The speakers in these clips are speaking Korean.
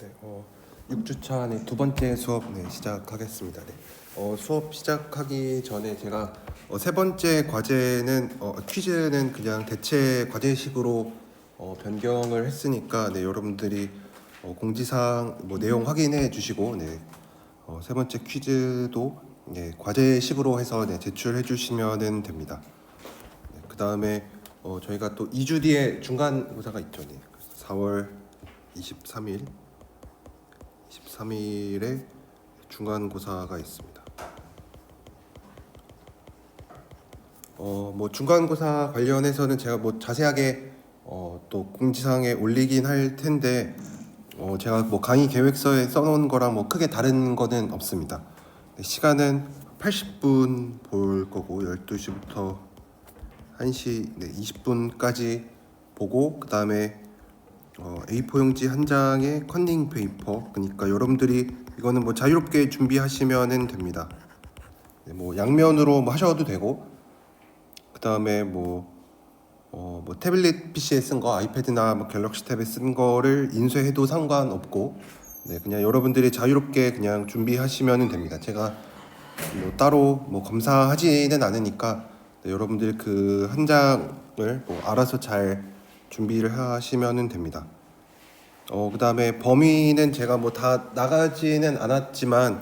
네, 6주차 두 번째 수업 시작하겠습니다. 수업 시작하기 전에 제가 세 번째 과제는 퀴즈는 그냥 대체 과제식으로 변경을 했으니까 여러분들이 공지사항 내용 확인해 주시고 세 번째 퀴즈도 과제식으로 해서 제출해 주시면 됩니다. 그 다음에 저희가 또 2주 뒤에 중간고사가 있죠. 4월 23일에 중간고사가 있습니다. 중간고사 관련해서는 제가 자세하게 또 공지사항에 올리긴 할 텐데 제가 강의 계획서에 써놓은 거랑 크게 다른 거는 없습니다. 시간은 80분 볼 거고 12시부터 1시 20분까지 보고 그 다음에 A4 용지 한 장에 컨닝 페이퍼, 그러니까 여러분들이 이거는 자유롭게 준비하시면 됩니다. 양면으로 하셔도 되고, 그 다음에 태블릿 PC에 쓴 거, 아이패드나 갤럭시 탭에 쓴 거를 인쇄해도 상관없고, 그냥 여러분들이 자유롭게 그냥 준비하시면 됩니다. 제가 따로 검사하지는 않으니까 여러분들이 그 한 장을 알아서 잘 준비를 하시면 됩니다. 그 다음에 범위는 제가 다 나가지는 않았지만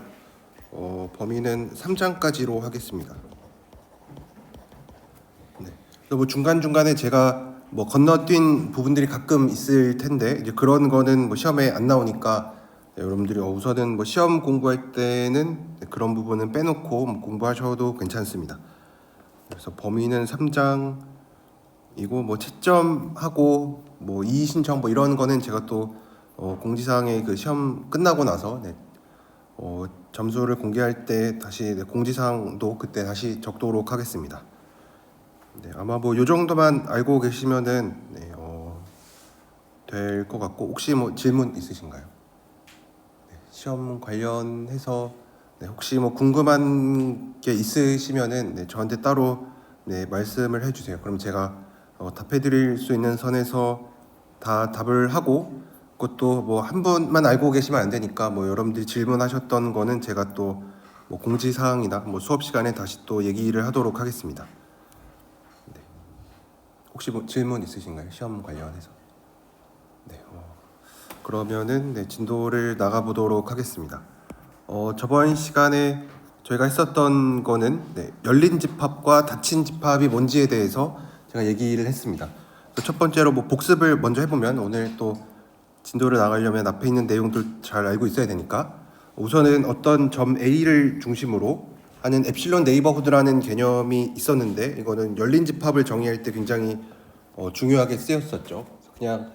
범위는 3장까지로 하겠습니다. 중간중간에 제가 건너뛴 부분들이 가끔 있을 텐데 이제 그런 거는 시험에 안 나오니까 여러분들이 우선은 시험 공부할 때는 그런 부분은 빼놓고 공부하셔도 괜찮습니다. 그래서 범위는 3장이고 채점하고 이의 신청 이런 거는 제가 또 공지사항에 그 시험 끝나고 나서 점수를 공개할 때 다시 공지사항도 그때 다시 적도록 하겠습니다. 아마 요 정도만 알고 계시면은 될 것 같고, 혹시 질문 있으신가요? 시험 관련해서 혹시 궁금한 게 있으시면은 저한테 따로 말씀을 해주세요. 그럼 제가 답해드릴 수 있는 선에서 다 답을 하고, 그것도 한 분만 알고 계시면 안 되니까 여러분들이 질문하셨던 거는 제가 또 공지사항이나 수업 시간에 다시 또 얘기를 하도록 하겠습니다. 혹시 질문 있으신가요? 시험 관련해서? 그러면은 진도를 나가보도록 하겠습니다. 저번 시간에 저희가 했었던 거는 열린 집합과 닫힌 집합이 뭔지에 대해서 제가 얘기를 했습니다. 첫 번째로 복습을 먼저 해보면, 오늘 또 진도를 나가려면 앞에 있는 내용들 잘 알고 있어야 되니까, 우선은 어떤 점 A를 중심으로 하는 엡실론 네이버후드라는 개념이 있었는데, 이거는 열린 집합을 정의할 때 굉장히 중요하게 쓰였었죠. 그냥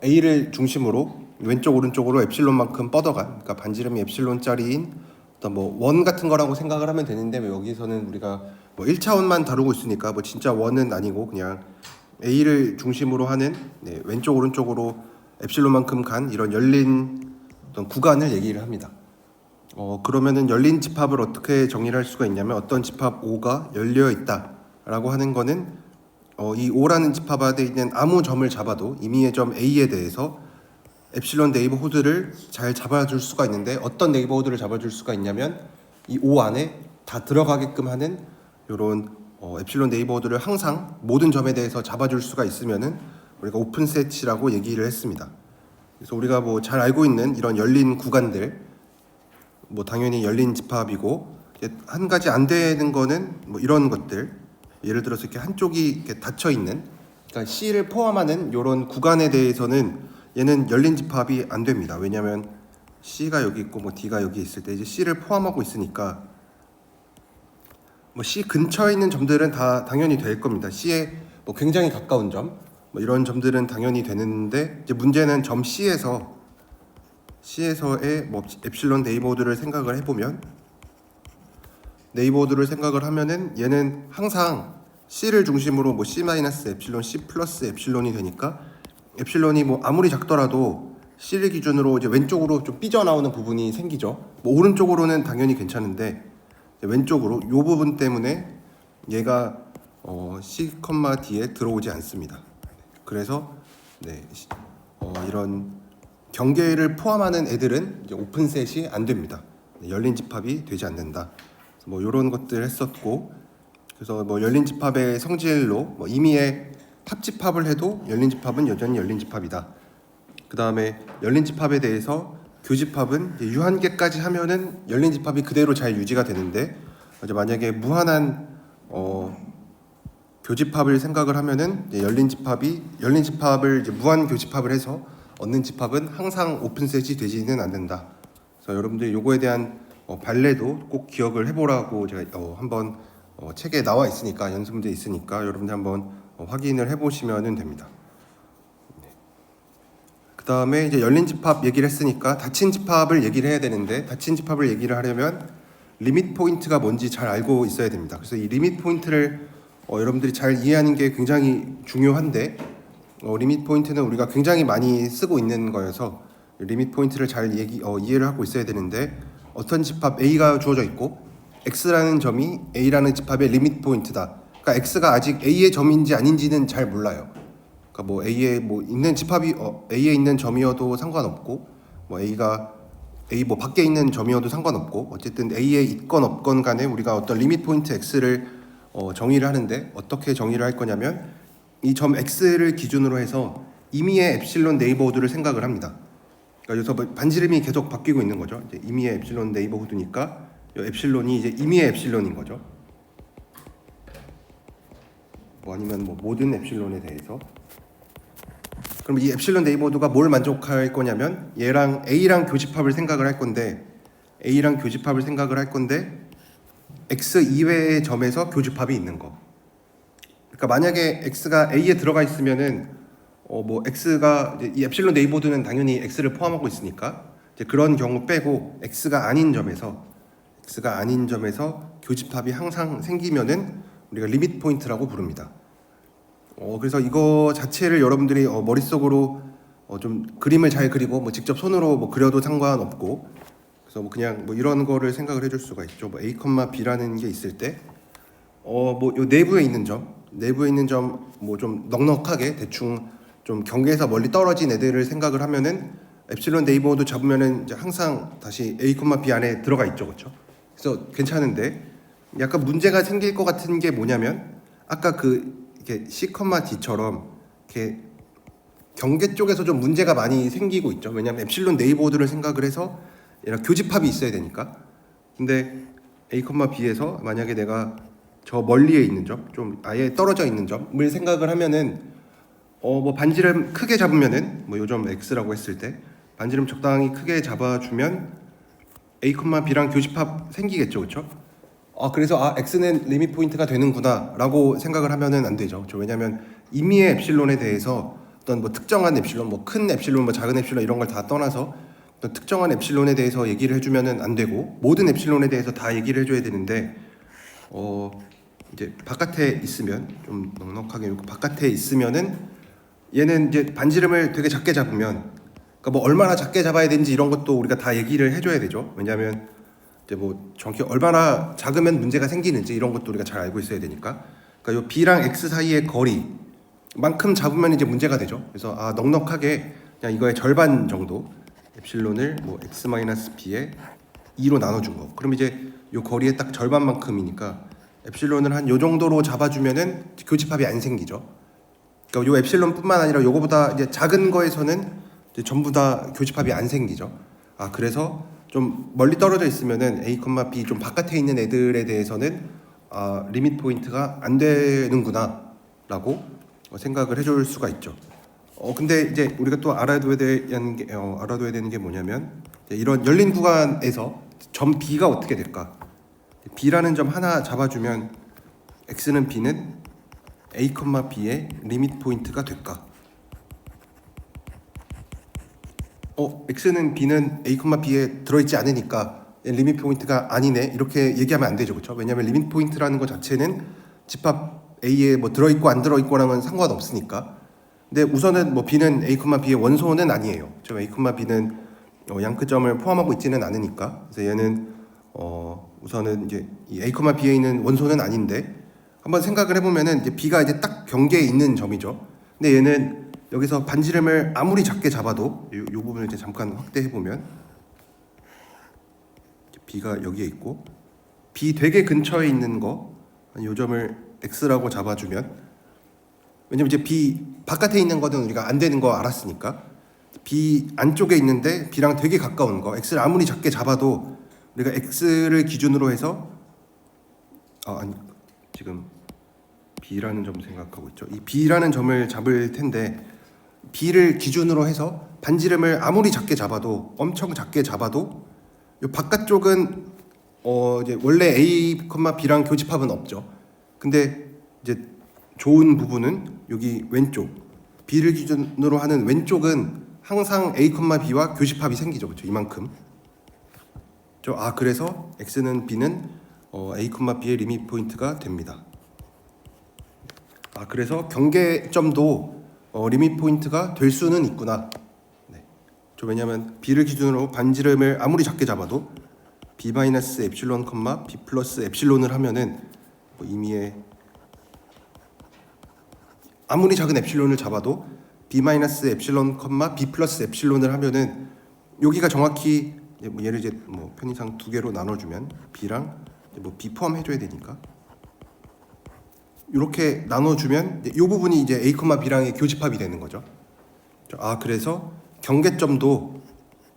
A를 중심으로 왼쪽 오른쪽으로 엡실론만큼 뻗어간, 그러니까 반지름이 엡실론짜리인 어떤 원 같은 거라고 생각을 하면 되는데, 여기서는 우리가 1차원만 다루고 있으니까 진짜 원은 아니고 그냥 A를 중심으로 하는 왼쪽 오른쪽으로 엡실론만큼 간 이런 열린 어떤 구간을 얘기를 합니다. 그러면은 열린 집합을 어떻게 정의를 할 수가 있냐면, 어떤 집합 O가 열려 있다라고 하는 거는 이 O라는 집합 안에 있는 아무 점을 잡아도 임의의 점 A에 대해서 엡실론 네이버후드를 잘 잡아줄 수가 있는데, 어떤 네이버후드를 잡아줄 수가 있냐면 이 O 안에 다 들어가게끔 하는 이런 엡실론 네이버후드를 항상 모든 점에 대해서 잡아줄 수가 있으면은 우리가 오픈셋이라고 얘기를 했습니다. 그래서 우리가 잘 알고 있는 이런 열린 구간들, 당연히 열린 집합이고, 한 가지 안 되는 거는 이런 것들, 예를 들어서 이렇게 한쪽이 이렇게 닫혀 있는, 그러니까 C를 포함하는 이런 구간에 대해서는 얘는 열린 집합이 안 됩니다. 왜냐하면 C가 여기 있고 D가 여기 있을 때 이제 C를 포함하고 있으니까 C 근처에 있는 점들은 다 당연히 될 겁니다. C에 굉장히 가까운 점, 이런 점들은 당연히 되는데, 이제 문제는 점 C에서의 엡실론 네이버후드를 생각을 해보면, 네이버후드를 생각을 하면은 얘는 항상 C를 중심으로 C 마이너스 엡실론, C 플러스 엡실론이 되니까, 엡실론이 아무리 작더라도 C를 기준으로 이제 왼쪽으로 좀 삐져나오는 부분이 생기죠. 오른쪽으로는 당연히 괜찮은데 왼쪽으로 이 부분 때문에 얘가 C, D에 들어오지 않습니다. 그래서 이런 경계를 포함하는 애들은 이제 오픈셋이 안 됩니다. 열린 집합이 되지 않는다. 뭐 이런 것들 했었고, 그래서 뭐 열린 집합의 성질로 뭐 임의의 합집합을 해도 열린 집합은 여전히 열린 집합이다. 그 다음에 열린 집합에 대해서 교집합은 유한계까지 하면은 열린 집합이 그대로 잘 유지가 되는데, 이제 만약에 무한한 교집합을 생각을 하면은 이제 열린 집합을 이제 무한 교집합을 해서 얻는 집합은 항상 오픈셋이 되지는 않는다. 그래서 여러분들 요거에 대한 발레도 꼭 기억을 해보라고 제가 한번 책에 나와 있으니까, 연습문제 있으니까 여러분들 한번 확인을 해보시면 됩니다. 그 다음에 이제 열린 집합 얘기를 했으니까 닫힌 집합을 얘기를 해야 되는데, 닫힌 집합을 얘기를 하려면 리밋 포인트가 뭔지 잘 알고 있어야 됩니다. 그래서 이 리밋 포인트를 여러분들이 잘 이해하는 게 굉장히 중요한데, 리밋 포인트는 우리가 굉장히 많이 쓰고 있는 거여서 리밋 포인트를 잘 이해를 하고 있어야 되는데, 어떤 집합 A가 주어져 있고 X라는 점이 A라는 집합의 리밋 포인트다. 그러니까 X가 아직 A의 점인지 아닌지는 잘 몰라요. 그러니까 뭐 A에 뭐 있는 집합이 A에 있는 점이어도 상관없고, 뭐 A가 A 뭐 밖에 있는 점이어도 상관없고, 어쨌든 A에 있건 없건 간에 우리가 어떤 리밋 포인트 X를 정의를 하는데, 어떻게 정의를 할 거냐면 이 점 X를 기준으로 해서 임의의 엡실론 네이버후드를 생각을 합니다. 그러니까 여기서 반지름이 계속 바뀌고 있는 거죠. 이제 임의의 엡실론 네이버후드니까 이 엡실론이 이제 임의의 엡실론인 거죠. 뭐 아니면 뭐 모든 엡실론에 대해서. 그럼 이 엡실론 네이버후드가 뭘 만족할 거냐면 얘랑 A랑 교집합을 생각을 할 건데, X 이외의 점에서 교집합이 있는 거. 그러니까 만약에 X가 A에 들어가 있으면은 뭐 X가 이제 이 엡실론 네이버후드는 당연히 X를 포함하고 있으니까 이제 그런 경우 빼고 X가 아닌 점에서 교집합이 항상 생기면은 우리가 리밋 포인트라고 부릅니다. 그래서 이거 자체를 여러분들이 머릿속으로 좀 그림을 잘 그리고 뭐 직접 손으로 뭐 그려도 상관없고, 그래서 뭐 그냥 뭐 이런 거를 생각을 해줄 수가 있죠. 뭐 A, B라는 게 있을 때, 뭐 요 내부에 있는 점 뭐 좀 넉넉하게 대충 좀 경계에서 멀리 떨어진 애들을 생각을 하면은 엡실론 네이버도 잡으면은 이제 항상 다시 A, B 안에 들어가 있죠, 그렇죠? 그래서 괜찮은데 약간 문제가 생길 것 같은 게 뭐냐면, 아까 이렇게 C, D처럼 이렇게 경계 쪽에서 좀 문제가 많이 생기고 있죠. 왜냐하면 엡실론 네이버들을 생각을 해서 얘랑 교집합이 있어야 되니까. 근데 A, B에서 만약에 내가 저 멀리에 있는 점, 좀 아예 떨어져 있는 점을 생각을 하면은 뭐 반지름 크게 잡으면은 뭐 요점 X라고 했을 때 반지름 적당히 크게 잡아주면 A, B랑 교집합 생기겠죠, 그렇죠? 그래서 X는 리밋 포인트가 되는구나라고 생각을 하면은 안 되죠. 왜냐하면 임의의 엡실론에 대해서 어떤 뭐 특정한 엡실론, 뭐 큰 엡실론, 뭐 작은 엡실론 이런 걸 다 떠나서 어떤 특정한 엡실론에 대해서 얘기를 해주면은 안 되고, 모든 엡실론에 대해서 다 얘기를 해줘야 되는데, 이제 바깥에 있으면 좀 넉넉하게 바깥에 있으면은 얘는 이제 반지름을 되게 작게 잡으면, 그러니까 뭐 얼마나 작게 잡아야 되는지 이런 것도 우리가 다 얘기를 해줘야 되죠. 왜냐하면 이제 뭐 정확히 얼마나 작으면 문제가 생기는지 이런 것도 우리가 잘 알고 있어야 되니까. 그러니까 요 B랑 X 사이의 거리만큼 잡으면 이제 문제가 되죠. 그래서 넉넉하게 그냥 이거의 절반 정도 엡실론을 뭐 X-B에 2로 나눠준 거. 그럼 이제 요 거리의 딱 절반만큼이니까 엡실론을 한 요 정도로 잡아주면은 교집합이 안 생기죠. 그러니까 요 엡실론뿐만 아니라 요거보다 이제 작은 거에서는 이제 전부 다 교집합이 안 생기죠. 그래서 좀 멀리 떨어져 있으면은 A, B 좀 바깥에 있는 애들에 대해서는 리밋 포인트가 안 되는구나라고 생각을 해줄 수가 있죠. 근데 이제 우리가 또 알아둬야 되는 게 뭐냐면, 이런 열린 구간에서 점 B가 어떻게 될까? B라는 점 하나 잡아주면 X는 B는 A, B의 리밋 포인트가 될까? X는 B는 A, B에 들어있지 않으니까 리밋 포인트가 아니네, 이렇게 얘기하면 안 되죠, 그렇죠? 왜냐하면 리밋 포인트라는 것 자체는 집합 A에 뭐 들어있고 안 들어있고랑은 상관없으니까. 근데 우선은 뭐 B는 A, B의 원소는 아니에요. 저 A, B는 양크점을 포함하고 있지는 않으니까. 그래서 얘는 우선은 이제 이 A, B에 있는 원소는 아닌데, 한번 생각을 해보면은 이제 B가 이제 딱 경계에 있는 점이죠. 근데 얘는 여기서 반지름을 아무리 작게 잡아도 요 부분을 이제 잠깐 확대해 보면 B가 여기에 있고 B 되게 근처에 있는 거 요 점을 X라고 잡아주면, 왜냐면 이제 B 바깥에 있는 거는 우리가 안 되는 거 알았으니까 B 안쪽에 있는데 B랑 되게 가까운 거 X를 아무리 작게 잡아도 우리가 X를 기준으로 해서 아니 지금 B라는 점 생각하고 있죠. 이 B라는 점을 잡을 텐데 B를 기준으로 해서 반지름을 아무리 작게 잡아도 엄청 작게 잡아도 이 바깥쪽은 이제 원래 A, B랑 교집합은 없죠. 근데 이제 좋은 부분은 여기 왼쪽 B를 기준으로 하는 왼쪽은 항상 A, B와 교집합이 생기죠. 그렇죠? 이만큼. 그래서 X는 B는 A, B의 리밋 포인트가 됩니다. 그래서 경계점도 리밋 포인트가 될 수는 있구나. 네. 왜냐하면 B를 기준으로 반지름을 아무리 작게 잡아도 B 마이너스 엡실론, B 플러스 엡실론을 하면은 임의의 아무리 작은 엡실론을 잡아도 B 마이너스 엡실론, B 플러스 엡실론을 하면은 여기가 정확히 얘를 이제 편의상 두 개로 나눠주면 B랑 B 포함해줘야 되니까 이렇게 나눠주면 이 부분이 이제 A, B랑의 교집합이 되는 거죠. 그래서 경계점도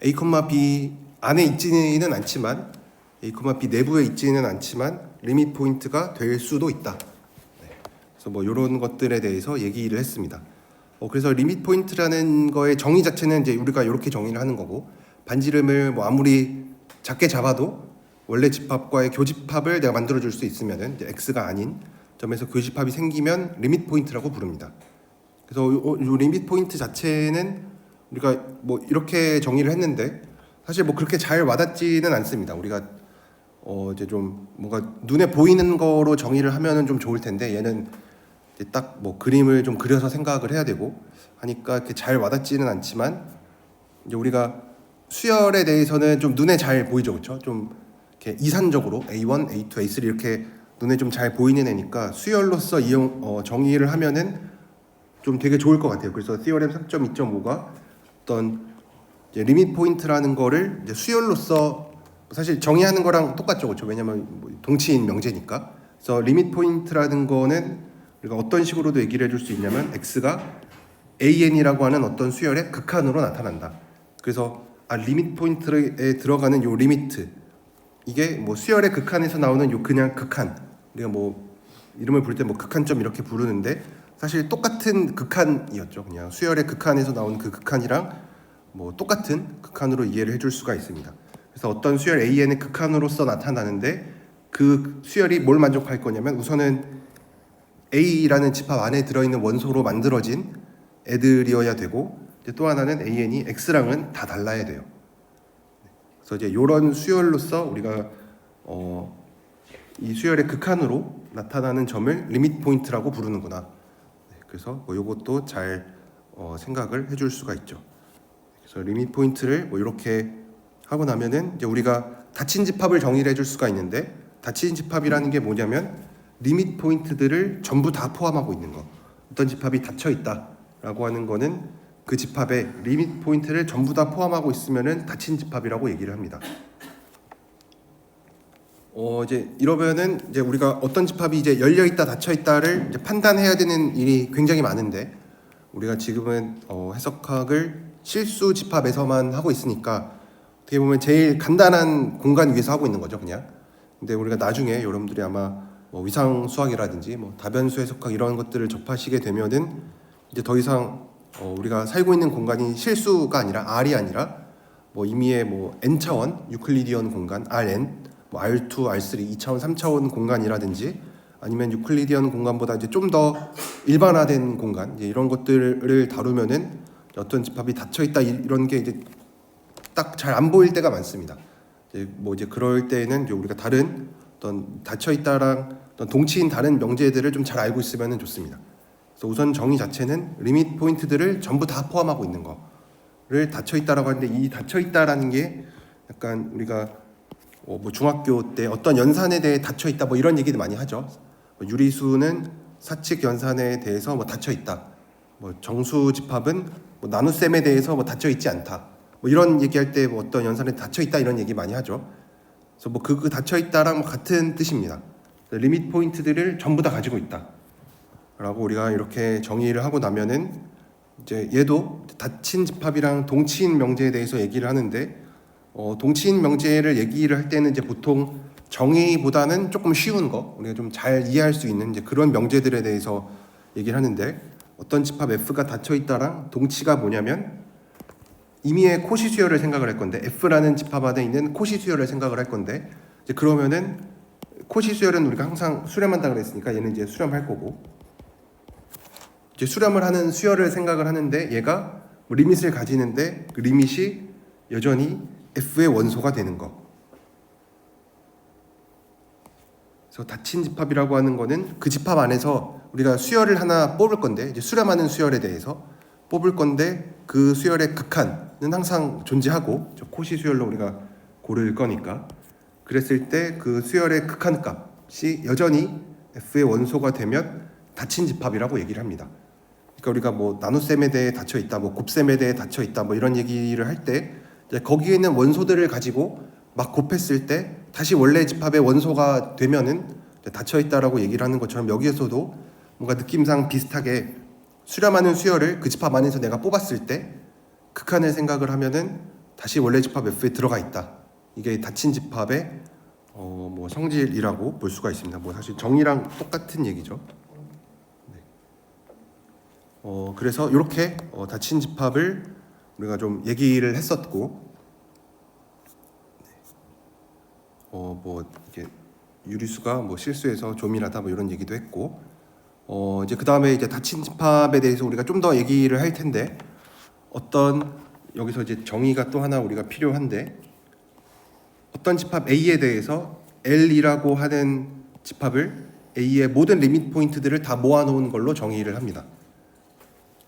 A, B 안에 있지는 않지만 A, B 내부에 있지는 않지만 리밋 포인트가 될 수도 있다. 그래서 이런 것들에 대해서 얘기를 했습니다. 그래서 리밋 포인트라는 거의 정의 자체는 이제 우리가 이렇게 정의를 하는 거고, 반지름을 아무리 작게 잡아도 원래 집합과의 교집합을 내가 만들어줄 수 있으면은 이제 X가 아닌 점에서 교집합이 생기면 리밋 포인트라고 부릅니다. 그래서 이 리밋 포인트 자체는 우리가 이렇게 정의를 했는데 사실 그렇게 잘 와닿지는 않습니다. 우리가 이제 좀 뭔가 눈에 보이는 거로 정의를 하면은 좀 좋을 텐데 얘는 이제 딱 그림을 좀 그려서 생각을 해야 되고 하니까 이렇게 잘 와닿지는 않지만, 이제 우리가 수열에 대해서는 좀 눈에 잘 보이죠, 그렇죠? 좀 이렇게 이산적으로 A1, A2, A3 이렇게 눈에 좀 잘 보이는 애니까 수열로서 정의를 하면은 좀 되게 좋을 것 같아요. 그래서 Theorem 3.2.5가 어떤 이제 리밋 포인트라는 거를 이제 수열로서 사실 정의하는 거랑 똑같죠, 그렇죠? 왜냐면 동치인 명제니까. 그래서 리밋 포인트라는 거는 우리가 어떤 식으로도 얘기를 해줄 수 있냐면 X가 AN이라고 하는 어떤 수열의 극한으로 나타난다. 그래서 리밋 포인트에 들어가는 요 리미트, 이게 수열의 극한에서 나오는 요 그냥 극한, 우리가 이름을 부를 때 극한점 이렇게 부르는데 사실 똑같은 극한이었죠. 그냥 수열의 극한에서 나오는 그 극한이랑 똑같은 극한으로 이해를 해줄 수가 있습니다. 그래서 어떤 수열 AN의 극한으로서 나타나는데 그 수열이 뭘 만족할 거냐면 우선은 A라는 집합 안에 들어있는 원소로 만들어진 애들이어야 되고, 이제 또 하나는 AN이 X랑은 다 달라야 돼요. 그래서 이제 이런 수열로서 우리가 이 수열의 극한으로 나타나는 점을 리밋 포인트라고 부르는구나. 그래서 이것도 잘 생각을 해줄 수가 있죠. 그래서 리밋 포인트를 이렇게 하고 나면은 이제 우리가 닫힌 집합을 정의를 해줄 수가 있는데, 닫힌 집합이라는 게 뭐냐면 리밋 포인트들을 전부 다 포함하고 있는 거. 어떤 집합이 닫혀 있다라고 하는 거는 그 집합에 리밋 포인트를 전부 다 포함하고 있으면은 닫힌 집합이라고 얘기를 합니다. 이제 이러면은 이제 우리가 어떤 집합이 이제 열려 있다, 닫혀 있다를 이제 판단해야 되는 일이 굉장히 많은데, 우리가 지금은 해석학을 실수 집합에서만 하고 있으니까 어떻게 보면 제일 간단한 공간 위에서 하고 있는 거죠, 그냥. 근데 우리가 나중에 여러분들이 아마 위상 수학이라든지 다변수 해석학 이런 것들을 접하시게 되면은 이제 더 이상 우리가 살고 있는 공간이 실수가 아니라 R이 아니라 임의의 n차원 유클리디언 공간 Rn, R2, R3, 2차원, 3차원 공간이라든지 아니면 유클리디언 공간보다 이제 좀 더 일반화된 공간, 이제 이런 것들을 다루면은 어떤 집합이 닫혀 있다 이런 게 이제 딱 잘 안 보일 때가 많습니다. 이제 그럴 때는 이제 우리가 다른 어떤 닫혀 있다랑 어떤 동치인 다른 명제들을 좀 잘 알고 있으면 좋습니다. 그래서 우선 정의 자체는 리밋 포인트들을 전부 다 포함하고 있는 거를 닫혀 있다라고 하는데, 이 닫혀 있다라는 게 약간 우리가 중학교 때 어떤 연산에 대해 닫혀 있다 이런 얘기도 많이 하죠. 유리수는 사칙 연산에 대해서 닫혀 있다. 뭐 정수 집합은 뭐 나눗셈에 대해서 뭐 닫혀 있지 않다. 뭐 이런 얘기할 때 뭐 어떤 연산에 닫혀 있다 이런 얘기 많이 하죠. 그래서 뭐 그 닫혀 있다랑 뭐 같은 뜻입니다. 리밋 포인트들을 전부 다 가지고 있다라고 우리가 이렇게 정의를 하고 나면은 이제 얘도 닫힌 집합이랑 동치인 명제에 대해서 얘기를 하는데 동치인 명제를 얘기를 할 때는 이제 보통 정의보다는 조금 쉬운 거 우리가 좀 잘 이해할 수 있는 이제 그런 명제들에 대해서 얘기를 하는데 어떤 집합 F가 닫혀 있다랑 동치가 뭐냐면 임의의 코시 수열을 생각을 할 건데 F라는 집합 안에 있는 코시 수열을 생각을 할 건데 이제 그러면은 코시 수열은 우리가 항상 수렴한다 그랬으니까 얘는 이제 수렴할 거고 이제 수렴을 하는 수열을 생각을 하는데 얘가 뭐 리밋을 가지는데 그 리밋이 여전히 F의 원소가 되는 거. 그래서 닫힌 집합이라고 하는 거는 그 집합 안에서 우리가 수열을 하나 뽑을 건데 이제 수렴하는 수열에 대해서 뽑을 건데 그 수열의 극한은 항상 존재하고 코시 수열로 우리가 고를 거니까 그랬을 때 그 수열의 극한 값이 여전히 F의 원소가 되면 닫힌 집합이라고 얘기를 합니다. 그러니까 우리가 뭐 나눗셈에 대해 닫혀 있다, 뭐 곱셈에 대해 닫혀 있다, 뭐 이런 얘기를 할 때 거기에 있는 원소들을 가지고 막 곱했을 때 다시 원래 집합의 원소가 되면은 닫혀 있다라고 얘기를 하는 것처럼 여기에서도 뭔가 느낌상 비슷하게 수렴하는 수열을 그 집합 안에서 내가 뽑았을 때 극한을 생각을 하면은 다시 원래 집합 F에 들어가 있다. 이게 닫힌 집합의 뭐 성질이라고 볼 수가 있습니다. 뭐 사실 정의랑 똑같은 얘기죠. 네. 그래서 이렇게 닫힌 집합을 우리가 좀 얘기를 했었고, 뭐 이게 유리수가 뭐 실수해서 조밀하다 뭐 이런 얘기도 했고, 이제 그 다음에 이제 닫힌 집합에 대해서 우리가 좀 더 얘기를 할 텐데, 어떤 여기서 이제 정의가 또 하나 우리가 필요한데, 어떤 집합 A에 대해서 L이라고 하는 집합을 A의 모든 리밋 포인트들을 다 모아놓은 걸로 정의를 합니다.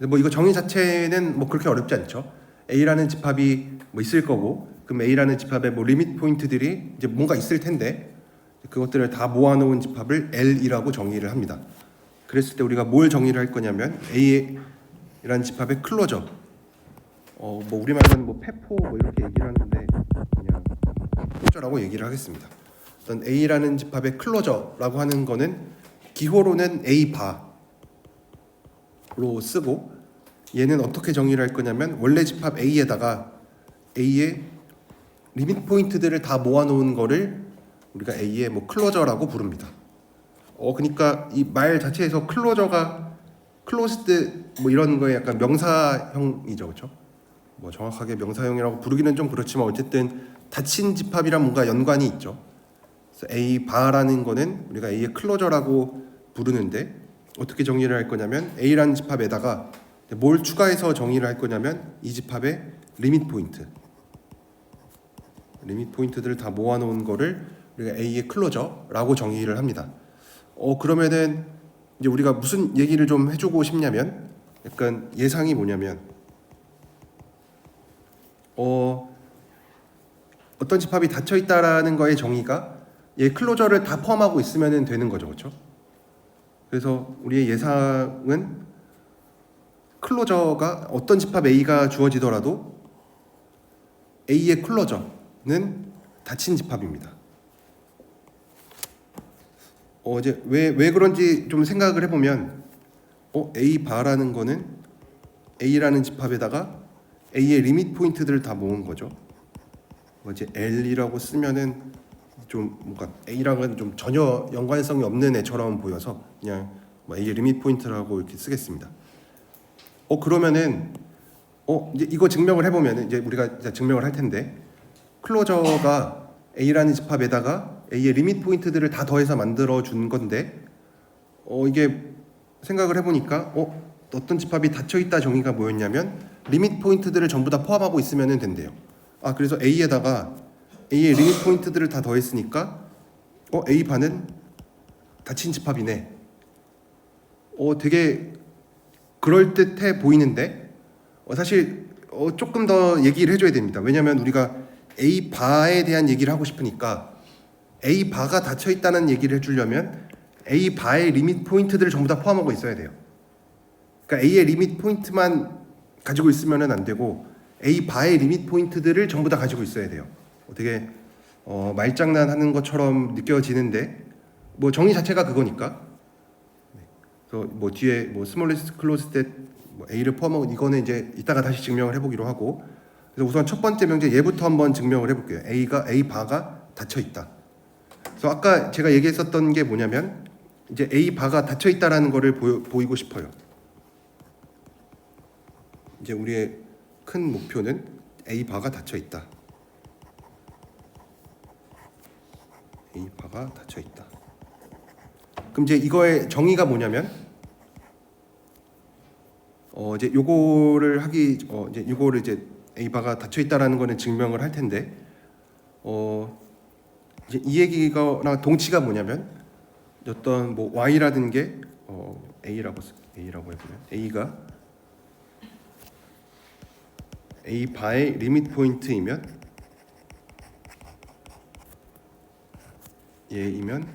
뭐 이거 정의 자체는 뭐 그렇게 어렵지 않죠. A라는 집합이 뭐 있을 거고, 그럼 A라는 집합에 뭐 리밋 포인트들이 이제 뭔가 있을 텐데 그것들을 다 모아놓은 집합을 L이라고 정의를 합니다. 그랬을 때 우리가 뭘 정의를 할 거냐면 A라는 집합의 클로저, 뭐 우리말로는 뭐 페포 뭐 이렇게 얘기를 하는데 그냥 클로저라고 얘기를 하겠습니다. 어떤 A라는 집합의 클로저라고 하는 거는 기호로는 A 바로 쓰고 얘는 어떻게 정의를 할 거냐면 원래 집합 A에다가 A의 리밋 포인트들을 다 모아놓은 거를 우리가 A의 뭐 클로저라고 부릅니다. 그러니까 이 말 자체에서 클로저가 클로스드 뭐 이런 거에 약간 명사형이죠, 그렇죠? 뭐 정확하게 명사형이라고 부르기는 좀 그렇지만 어쨌든 닫힌 집합이랑 뭔가 연관이 있죠. 그래서 A 바라는 거는 우리가 A의 클로저라고 부르는데 어떻게 정의를 할 거냐면 A라는 집합에다가 뭘 추가해서 정의를 할 거냐면 이 집합의 리밋 포인트들을 다 모아놓은 거를 우리가 A의 클로저라고 정의를 합니다. 그러면은 이제 우리가 무슨 얘기를 좀 해주고 싶냐면 약간 예상이 뭐냐면 어떤 집합이 닫혀 있다라는 거의 정의가 얘 클로저를 다 포함하고 있으면 되는 거죠, 그렇죠? 그래서 우리의 예상은 클로저가 어떤 집합 A가 주어지더라도 A의 클로저는 닫힌 집합입니다. 이제 왜 그런지 좀 생각을 해보면 A 바라는 거는 A라는 집합에다가 A의 리밋 포인트들을 다 모은 거죠. 이제 L이라고 쓰면은 좀 뭔가 A랑은 좀 전혀 연관성이 없는 애처럼 보여서 그냥 뭐 A의 리밋 포인트라고 이렇게 쓰겠습니다. 그러면은 이제 이거 증명을 해보면 이제 우리가 이제 증명을 할 텐데 클로저가 A라는 집합에다가 A의 리밋 포인트들을 다 더해서 만들어 준 건데 이게 생각을 해보니까 어떤 집합이 닫혀 있다 정의가 뭐였냐면 리밋 포인트들을 전부 다 포함하고 있으면 된대요. 그래서 A에다가 A의 리밋 포인트들을 다 더했으니까 A 반은 닫힌 집합이네. 되게 그럴듯해 보이는데 사실 조금 더 얘기를 해줘야 됩니다. 왜냐하면 우리가 A 바에 대한 얘기를 하고 싶으니까 A 바가 닫혀 있다는 얘기를 해주려면 A 바의 리밋 포인트들을 전부 다 포함하고 있어야 돼요. 그러니까 A의 리밋 포인트만 가지고 있으면은 안 되고 A 바의 리밋 포인트들을 전부 다 가지고 있어야 돼요. 되게 말장난하는 것처럼 느껴지는데 뭐 정의 자체가 그거니까. 그래서 뭐 뒤에 뭐 스몰리스트 클로즈 뭐 A를 포함하고 이거는 이제 이따가 다시 증명을 해보기로 하고. 그래서 우선 첫 번째 명제 얘부터 한번 증명을 해볼게요. A 바가 닫혀 있다. 그래서 아까 제가 얘기했었던 게 뭐냐면 이제 A 바가 닫혀 있다라는 거를 보이고 싶어요. 이제 우리의 큰 목표는 A 바가 닫혀 있다. A 바가 닫혀 있다. 그럼 이제 이거의 정의가 뭐냐면 이제 요거를 하기 이제 요거를 이제 A 바가 닫혀 있다라는 거는 증명을 할 텐데 이제 이 얘기가 동치가 뭐냐면 어떤 뭐 Y라는 게 A라고 해보면 A가 A 바의 리밋 포인트이면 얘이면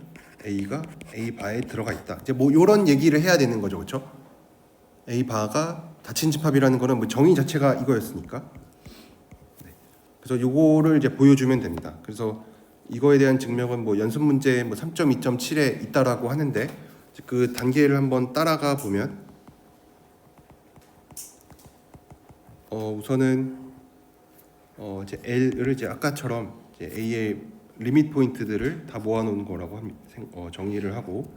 A가 A 바에 들어가 있다. 이제 뭐 이런 얘기를 해야 되는 거죠, 그렇죠? A 바가 닫힌 집합이라는 거는 뭐 정의 자체가 이거였으니까. 네. 그래서 요거를 이제 보여주면 됩니다. 그래서 이거에 대한 증명은 뭐 연습 문제 뭐 3.2.7에 있다라고 하는데 그 단계를 한번 따라가 보면 우선은 이제 L을 이제 아까처럼 이제 A의 리밋 포인트들을 다 모아놓은 거라고 정의를 하고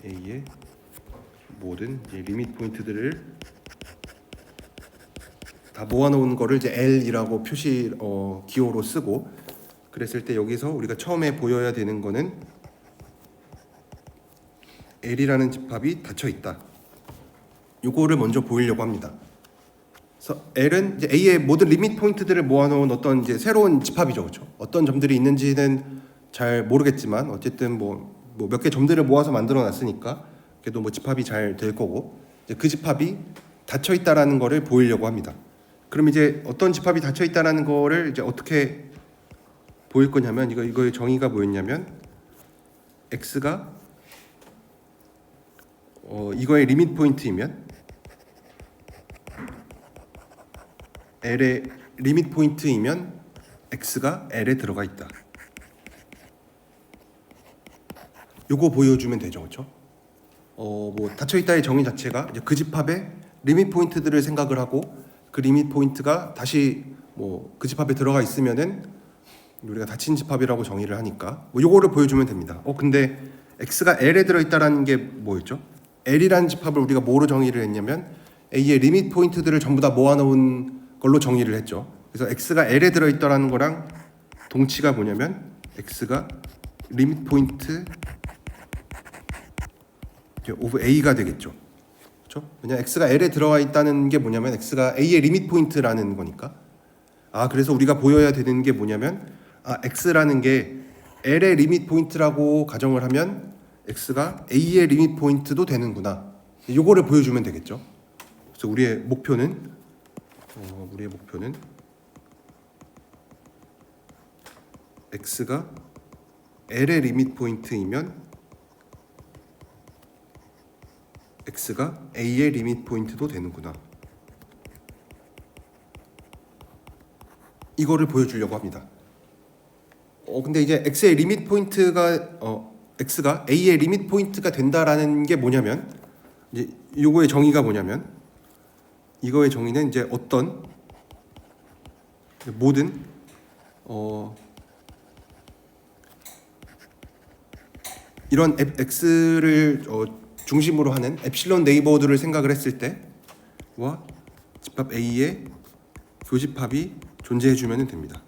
A의 모든 이제 리밋 포인트들을 다 모아놓은 거를 이제 L이라고 기호로 쓰고 그랬을 때 여기서 우리가 처음에 보여야 되는 거는 L이라는 집합이 닫혀 있다. 요거를 먼저 보이려고 합니다. 그래서 L은 이제 A의 모든 리밋 포인트들을 모아놓은 어떤 이제 새로운 집합이죠, 그렇죠? 어떤 점들이 있는지는 잘 모르겠지만 어쨌든 뭐 몇 개 점들을 모아서 만들어놨으니까 그래도 뭐 집합이 잘 될 거고 이제 그 집합이 닫혀 있다라는 거를 보이려고 합니다. 그럼 이제 어떤 집합이 닫혀 있다라는 거를 이제 어떻게 보일 거냐면 이거의 정의가 뭐였냐면 x가 이거의 리밋 포인트이면 L의 리밋 포인트이면 x가 L에 들어가 있다. 요거 보여주면 되죠, 그렇죠? 뭐 닫혀 있다의 정의 자체가 이제 그 집합의 리밋 포인트들을 생각을 하고 그 리밋 포인트가 다시 뭐 그 집합에 들어가 있으면은 우리가 닫힌 집합이라고 정의를 하니까 뭐 요거를 보여주면 됩니다. 근데 x가 L에 들어 있다라는 게 뭐였죠? L이라는 집합을 우리가 뭐로 정의를 했냐면 A의 리밋 포인트들을 전부 다 모아놓은 걸로 정의를 했죠. 그래서 x가 L에 들어 있다라는 거랑 동치가 뭐냐면 x가 리밋 포인트 오브 A가 되겠죠. 그렇죠? 왜냐 x가 L에 들어와 있다는 게 뭐냐면 x가 A의 리밋 포인트라는 거니까. 그래서 우리가 보여야 되는 게 뭐냐면 x라는 게 L의 리밋 포인트라고 가정을 하면 x가 A의 리밋 포인트도 되는구나. 요거를 보여주면 되겠죠. 그래서 우리의 목표는 x가 L의 리밋 포인트이면 x가 A의 리밋 포인트도 되는구나. 이거를 보여주려고 합니다. 근데 이제 x의 리밋 포인트가 x가 A의 리밋 포인트가 된다라는 게 뭐냐면 이제 요거의 정의가 뭐냐면 이거의 정의는 이제 어떤 모든 이런 x를 중심으로 하는 엡실론 네이버들을 생각을 했을 때와 집합 A의 교집합이 존재해주면 됩니다.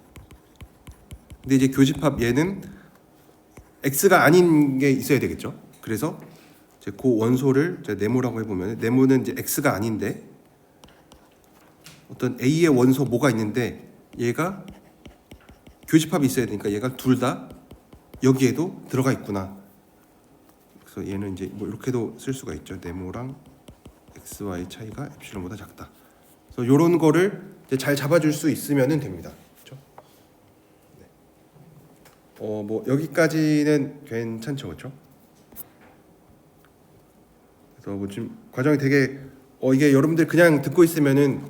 근데 이제 교집합 얘는 x가 아닌 게 있어야 되겠죠. 그래서 이제 그 원소를 제가 네모라고 해보면 네모는 이제 x가 아닌데 어떤 A의 원소 뭐가 있는데 얘가 교집합이 있어야 되니까 얘가 둘 다 여기에도 들어가 있구나. 그래서 얘는 이제 뭐 이렇게도 쓸 수가 있죠. 네모랑 xy 차이가 엡실론보다 작다. 그래서 이런 거를 이제 잘 잡아줄 수 있으면은 됩니다. 그렇죠? 네. 뭐 여기까지는 괜찮죠, 그렇죠? 그래서 뭐 지금 과정이 되게 이게 여러분들 그냥 듣고 있으면은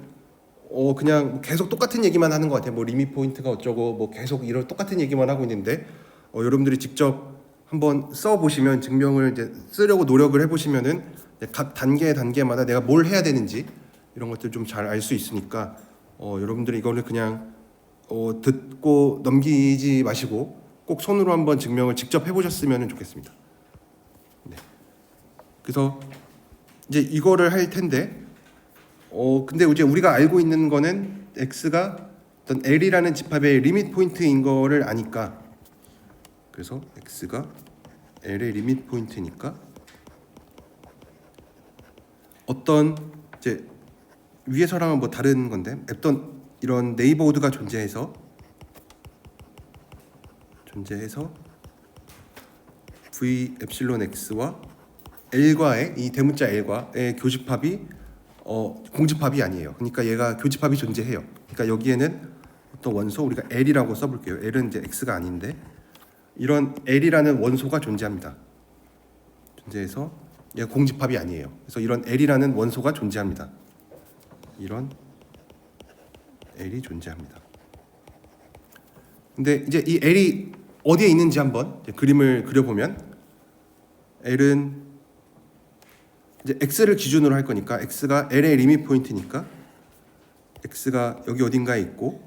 그냥 계속 똑같은 얘기만 하는 것 같아요. 뭐 리밋 포인트가 어쩌고 뭐 계속 이런 똑같은 얘기만 하고 있는데 여러분들이 직접 한번 써 보시면 증명을 이제 쓰려고 노력을 해 보시면은 각 단계마다 내가 뭘 해야 되는지 이런 것들 좀 잘 알 수 있으니까 여러분들이 이거를 그냥 듣고 넘기지 마시고 꼭 손으로 한번 증명을 직접 해보셨으면 좋겠습니다. 네. 그래서 이제 이거를 할 텐데 근데 이제 우리가 알고 있는 거는 x가 어떤 l이라는 집합의 리밋 포인트인 거를 아니까, 그래서 x가 l의 리밋 포인트니까 어떤 이제 위에서랑은 뭐 다른 건데 어떤 이런 네이버우드가 존재해서 v 엡실론 x와 l과의 이 대문자 l과의 교집합이 공집합이 아니에요. 그러니까 얘가 교집합이 존재해요. 그러니까 여기에는 어떤 원소, 우리가 l이라고 써볼게요. l은 이제 x가 아닌데 이런 l이라는 원소가 존재합니다. 존재해서 얘가 공집합이 아니에요. 그래서 이런 l이라는 원소가 존재합니다. 이런 l이 존재합니다. 근데 이제 이 l이 어디에 있는지 한번 그림을 그려보면, l은 이제 x를 기준으로 할 거니까 x가 l의 리밋 포인트니까 x가 여기 어딘가에 있고,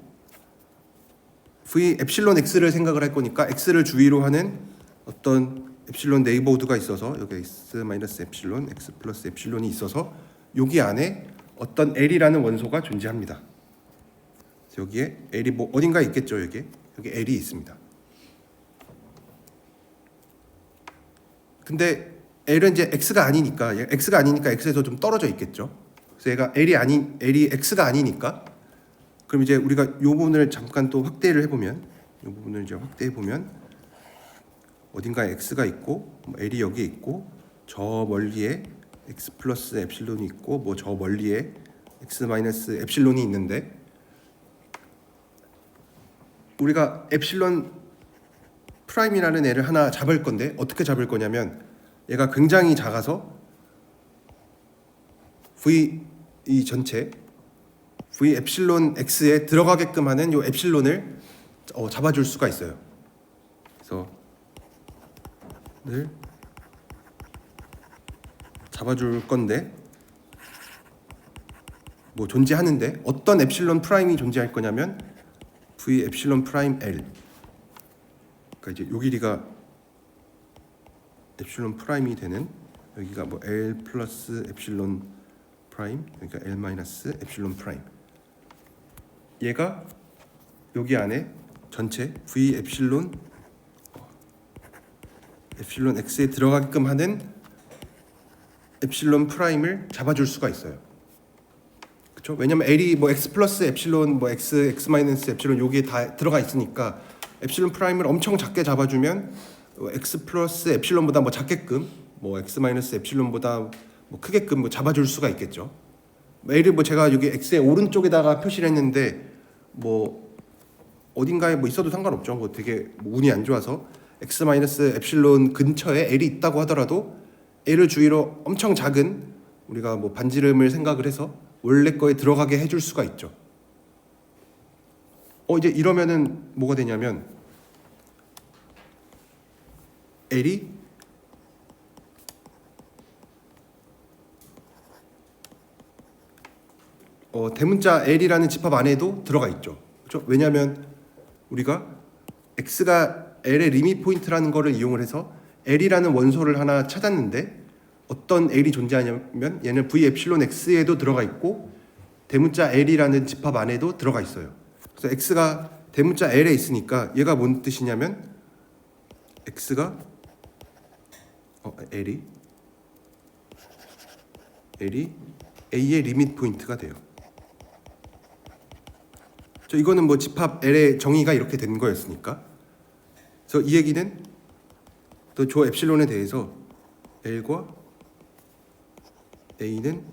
v 엡실론 x를 생각을 할 거니까 x를 주위로 하는 어떤 엡실론 네이버우드가 있어서 여기 x 마이너스 엡실론 x 플러스 엡실론이 있어서 여기 안에 어떤 l이라는 원소가 존재합니다. 여기에 l이 뭐 어딘가에 있겠죠. 여기 l이 있습니다. 근데 l은 이제 x가 아니니까 x에서 좀 떨어져 있겠죠. 그래서 얘가 l이 x가 아니니까, 그럼 이제 우리가 이 부분을 잠깐 또 확대를 해보면, 이 부분을 이제 확대해 보면 어딘가에 x가 있고 l이 여기에 있고 저 멀리에 x 플러스 엡실론이 있고 뭐 저 멀리에 x 마이너스 엡실론이 있는데, 우리가 엡실론 프라임이라는 애를 하나 잡을 건데 어떻게 잡을 거냐면, 얘가 굉장히 작아서 v 이 전체 v 엡실론 x에 들어가게끔 하는 요 엡실론을 잡아줄 수가 있어요. 그래서 늘 잡아줄 건데 뭐 존재하는데 어떤 엡실론 프라임이 존재할 거냐면 v 엡실론 프라임 l. 그러니까 이제 요 길이가 엡실론 프라임이 되는, 여기가 뭐 l 플러스 엡실론 프라임, 그러니까 l 마이너스 엡실론 프라임. 얘가 여기 안에 전체 v 엡실론 x에 들어가게끔 하는 엡실론 프라임을 잡아줄 수가 있어요. 그렇죠? 왜냐면 l이 뭐 x 플러스 엡실론, 뭐 x 마이너스 엡실론 여기에 다 들어가 있으니까 엡실론 프라임을 엄청 작게 잡아주면 x 플러스 엡실론보다 뭐 작게끔, 뭐 x 마이너스 엡실론보다 뭐 크게끔 뭐 잡아줄 수가 있겠죠. l을 뭐 제가 여기 x의 오른쪽에다가 표시를 했는데 뭐 어딘가에 뭐 있어도 상관없죠. 뭐 되게 뭐 운이 안 좋아서 x 마이너스 엡실론 근처에 l이 있다고 하더라도 l을 주위로 엄청 작은 우리가 뭐 반지름을 생각을 해서 원래 거에 들어가게 해줄 수가 있죠. 이제 이러면은 뭐가 되냐면 l이 대문자 l이라는 집합 안에도 들어가 있죠. 그렇죠? 왜냐하면 우리가 x가 l의 리밋 포인트라는 거를 이용을 해서 l이라는 원소를 하나 찾았는데 어떤 l이 존재하냐면 얘는 v 엡실론 x에도 들어가 있고 대문자 l이라는 집합 안에도 들어가 있어요. 그래서 x가 대문자 l에 있으니까 얘가 뭔 뜻이냐면 x가 l이 a의 리밋 포인트가 돼요. 이거는 뭐 집합 l의 정의가 이렇게 된 거였으니까. 그래서 이 얘기는 또 조 엡실론에 대해서 l과 a는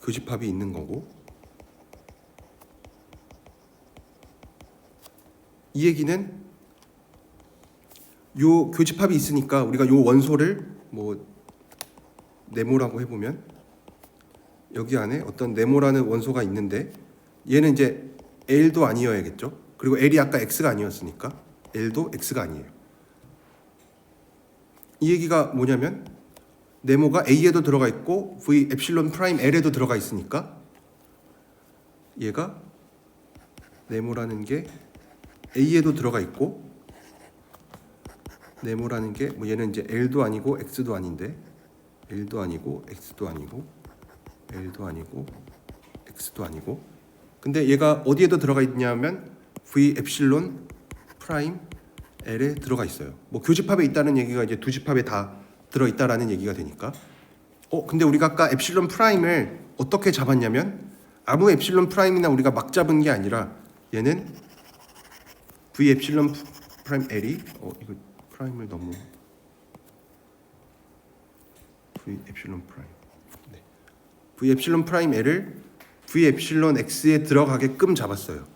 교집합이 있는 거고, 이 얘기는 요 교집합이 있으니까 우리가 요 원소를 뭐 네모라고 해보면 여기 안에 어떤 네모라는 원소가 있는데 얘는 이제 L도 아니어야겠죠. 그리고 L이 아까 X가 아니었으니까 L도 X가 아니에요. 이 얘기가 뭐냐면 네모가 A에도 들어가 있고 V 엡실론 프라임 L에도 들어가 있으니까 얘가 네모라는 게 A에도 들어가 있고 네모라는 게 뭐 얘는 이제 L도 아니고 X도 아닌데 L도 아니고 X도 아니고 L도 아니고 X도 아니고 근데 얘가 어디에도 들어가 있냐면 V 엡실론 프라임 L에 들어가 있어요. 뭐 교집합에 있다는 얘기가 이제 두 집합에 다 들어 있다라는 얘기가 되니까 근데 우리가 아까 엡실론 프라임을 어떻게 잡았냐면 아무 엡실론 프라임이나 우리가 막 잡은 게 아니라 얘는 V 엡실론 프라임 L이 이거 프라임을 너무 V 엡실론 프라임 V 엡실론 프라임 L을 V 엡실론 X에 들어가게끔 잡았어요.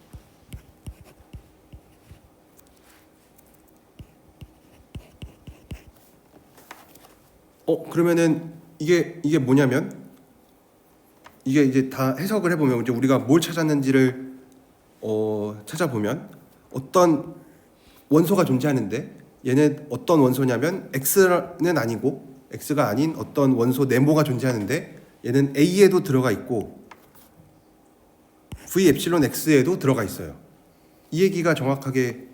그러면은 이게 뭐냐면 이게 이제 다 해석을 해보면 이제 우리가 뭘 찾았는지를 찾아보면 어떤 원소가 존재하는데 얘는 어떤 원소냐면 X는 아니고 X가 아닌 어떤 원소 네모가 존재하는데 얘는 A에도 들어가 있고 V 엡실론 X에도 들어가 있어요. 이 얘기가 정확하게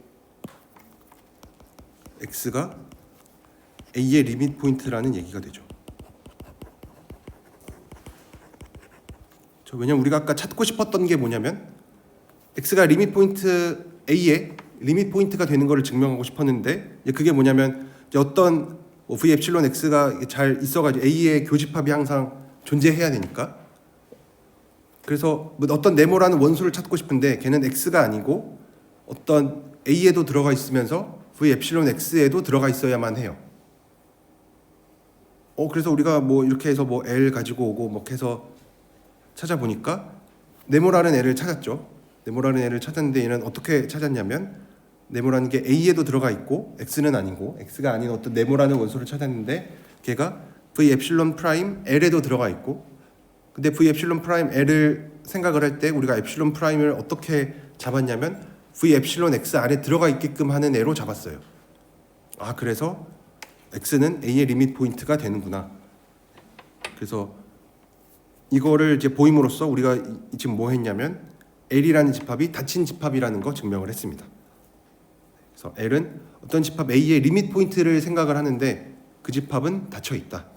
X가 A의 리밋 포인트라는 얘기가 되죠. 왜냐면 우리가 아까 찾고 싶었던 게 뭐냐면 X가 리밋 포인트 A의 리밋 포인트가 되는 것을 증명하고 싶었는데 그게 뭐냐면 어떤 V 엡실론 X가 잘 있어가지고 A의 교집합이 항상 존재해야 되니까 그래서 뭐 어떤 네모라는 원소를 찾고 싶은데 걔는 X가 아니고 어떤 A에도 들어가 있으면서 V 엡실론 X에도 들어가 있어야만 해요. 그래서 우리가 뭐 이렇게 해서 뭐 L 가지고 오고 뭐 해서 찾아보니까 네모라는 애를 찾았죠. 네모라는 애를 찾았는데 얘는 어떻게 찾았냐면 네모라는 게 A에도 들어가 있고 X는 아니고 X가 아닌 어떤 네모라는 원소를 찾았는데 걔가 V 엡실론 프라임 L에도 들어가 있고 근데 V 엡실론 프라임 L을 생각을 할 때 우리가 엡실론 프라임을 어떻게 잡았냐면 V 엡실론 X 안에 들어가 있게끔 하는 애로 잡았어요. 그래서 X는 A의 리밋 포인트가 되는구나. 그래서 이거를 이제 보임으로써 우리가 지금 뭐 했냐면 L이라는 집합이 닫힌 집합이라는 거 증명을 했습니다. 그래서 L은 어떤 집합 A의 리밋 포인트를 생각을 하는데 그 집합은 닫혀 있다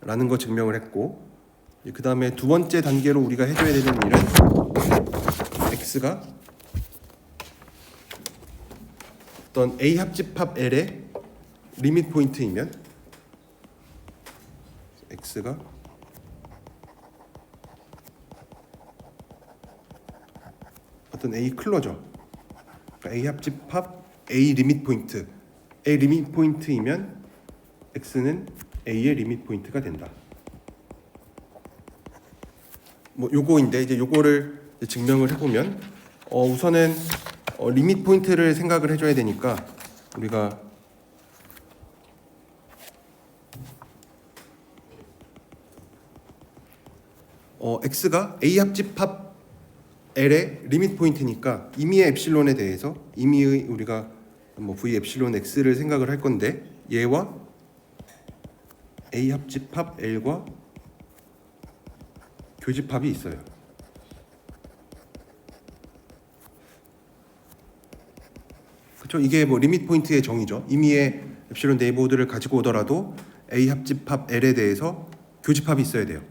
라는 거 증명을 했고 그 다음에 두 번째 단계로 우리가 해줘야 되는 일은 X가 어떤 A 합집합 L의 리밋 포인트이면 X가 어떤 A 클로저 그러니까 A 합집합 A 리밋 포인트 A 리밋 포인트이면 X는 A의 리밋 포인트가 된다. 뭐 요거인데 이제 요거를 증명을 해보면 우선은 리밋 포인트를 생각을 해줘야 되니까 우리가 X가 A 합집합 L의 리밋 포인트니까 임의의 엡실론에 대해서 임의의 우리가 뭐 V 엡실론 X를 생각을 할 건데 얘와 A 합집합 L과 교집합이 있어요. 그렇죠? 이게 뭐 리밋 포인트의 정의죠. 임의의 엡실론 네이버호드를 가지고 오더라도 A 합집합 L에 대해서 교집합이 있어야 돼요.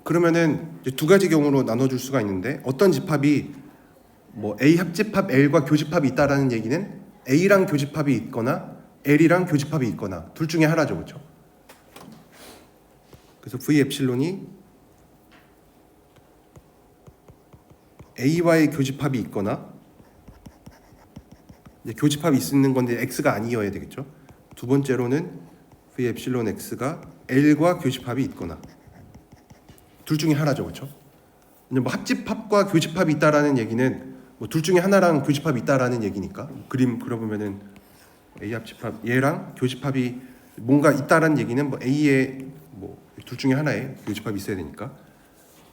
그러면은 이제 두 가지 경우로 나눠줄 수가 있는데 어떤 집합이 뭐 A 합집합 L과 교집합이 있다라는 얘기는 A랑 교집합이 있거나 L이랑 교집합이 있거나 둘 중에 하나죠, 그렇죠? 그래서 V 엡실론이 A와의 교집합이 있거나 이제 교집합이 있는 건데 X가 아니어야 되겠죠. 두 번째로는 V 엡실론 X가 L과 교집합이 있거나 둘 중에 하나죠, 그렇죠? 뭐 합집합과 교집합이 있다라는 얘기는 뭐 둘 중에 하나랑 교집합이 있다라는 얘기니까 그림 그려보면은 A 합집합 얘랑 교집합이 뭔가 있다라는 얘기는 뭐 A의 뭐 둘 중에 하나에 교집합이 있어야 되니까.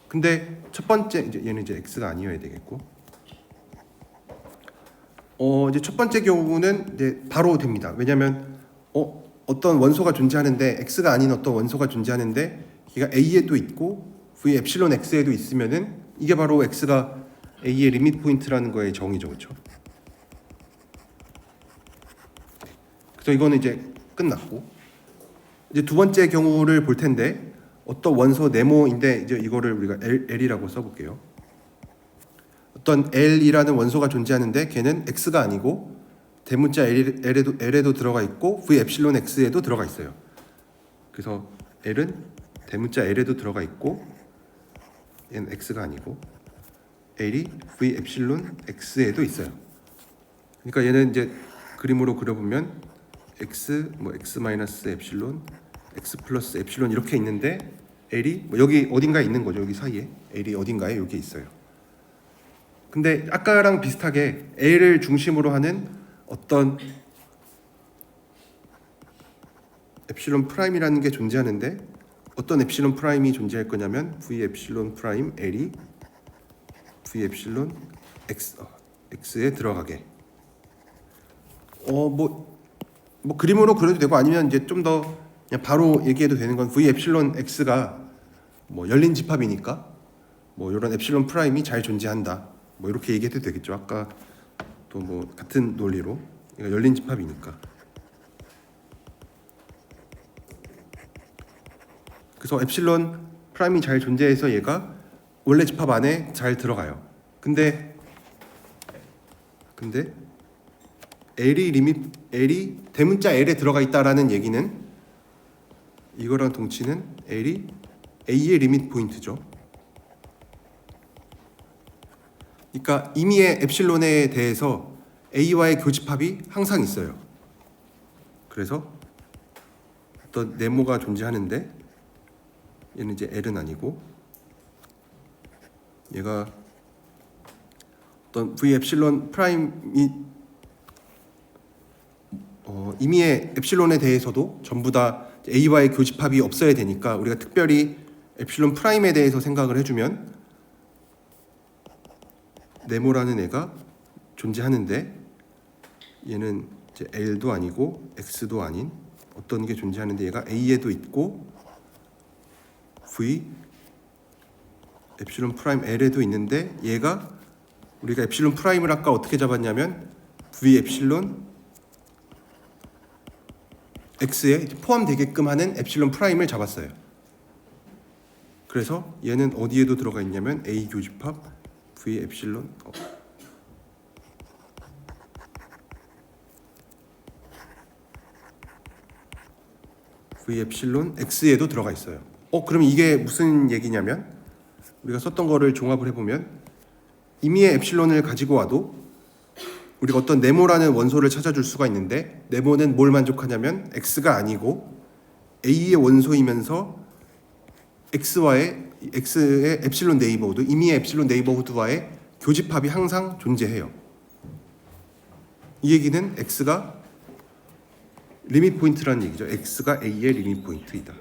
근데 첫 번째 이제 얘는 이제 X가 아니어야 되겠고. 이제 첫 번째 경우는 이제 바로 됩니다. 왜냐하면 어떤 원소가 존재하는데 X가 아닌 어떤 원소가 존재하는데 얘가 A에도 있고 V 엡실론 X에도 있으면은 이게 바로 X가 A의 리밋 포인트라는 거의 정의죠, 그렇죠? 그래서 이거는 이제 끝났고 이제 두 번째 경우를 볼 텐데 어떤 원소 네모인데 이제 이거를 우리가 L이라고 써볼게요. 어떤 L이라는 원소가 존재하는데 걔는 X가 아니고 대문자 L에도 들어가 있고 V 엡실론 X에도 들어가 있어요. 그래서 L은 대문자 L에도 들어가 있고 얘는 X가 아니고 L이 V 엡실론 X에도 있어요. 그러니까 얘는 이제 그림으로 그려보면 X 뭐 X 마이너스 엡실론 X 플러스 엡실론 이렇게 있는데 L이 뭐 여기 어딘가에 있는 거죠. 여기 사이에 L이 어딘가에 여기 있어요. 근데 아까랑 비슷하게 L을 중심으로 하는 어떤 엡실론 프라임이라는 게 존재하는데 어떤 엡실론 프라임이 존재할 거냐면 V 엡실론 프라임 L이 V 엡실론 X에 들어가게. 뭐 그림으로 그려도 되고 아니면 이제 좀 더 그냥 바로 얘기해도 되는 건 V 엡실론 X가 뭐 열린 집합이니까 뭐 이런 엡실론 프라임이 잘 존재한다. 뭐 이렇게 얘기해도 되겠죠. 아까 또 뭐 같은 논리로 얘가 열린 집합이니까. 그래서 엡실론 프라임이 잘 존재해서 얘가 원래 집합 안에 잘 들어가요. 근데 L이 대문자 L에 들어가 있다라는 얘기는 이거랑 동치는 L이 A의 리밋 포인트죠. 그러니까 임의의 엡실론에 대해서 A와의 교집합이 항상 있어요. 그래서 어떤 네모가 존재하는데 얘는 이제 L은 아니고 얘가 어떤 V 엡실론 프라임이 임의의 엡실론에 대해서도 전부 다 A와의 교집합이 없어야 되니까 우리가 특별히 엡실론 프라임에 대해서 생각을 해주면 네모라는 애가 존재하는데 얘는 이제 L도 아니고 X도 아닌 어떤 게 존재하는데 얘가 A에도 있고 V 엡실론 프라임 L에도 있는데 얘가 우리가 엡실론 프라임을 아까 어떻게 잡았냐면 V 엡실론 X에 포함되게끔 하는 엡실론 프라임을 잡았어요. 그래서 얘는 어디에도 들어가 있냐면 A 교집합 V 엡실론 V 엡실론 X에도 들어가 있어요. 그럼 이게 무슨 얘기냐면 우리가 썼던 거를 종합을 해보면 임의의 엡실론을 가지고 와도 우리가 어떤 네모라는 원소를 찾아줄 수가 있는데 네모는 뭘 만족하냐면 X가 아니고 A의 원소이면서 X의 엡실론 네이버후드, 임의의 엡실론 네이버후드와의 교집합이 항상 존재해요. 이 얘기는 X가 리밋 포인트라는 얘기죠. X가 A의 리밋 포인트이다.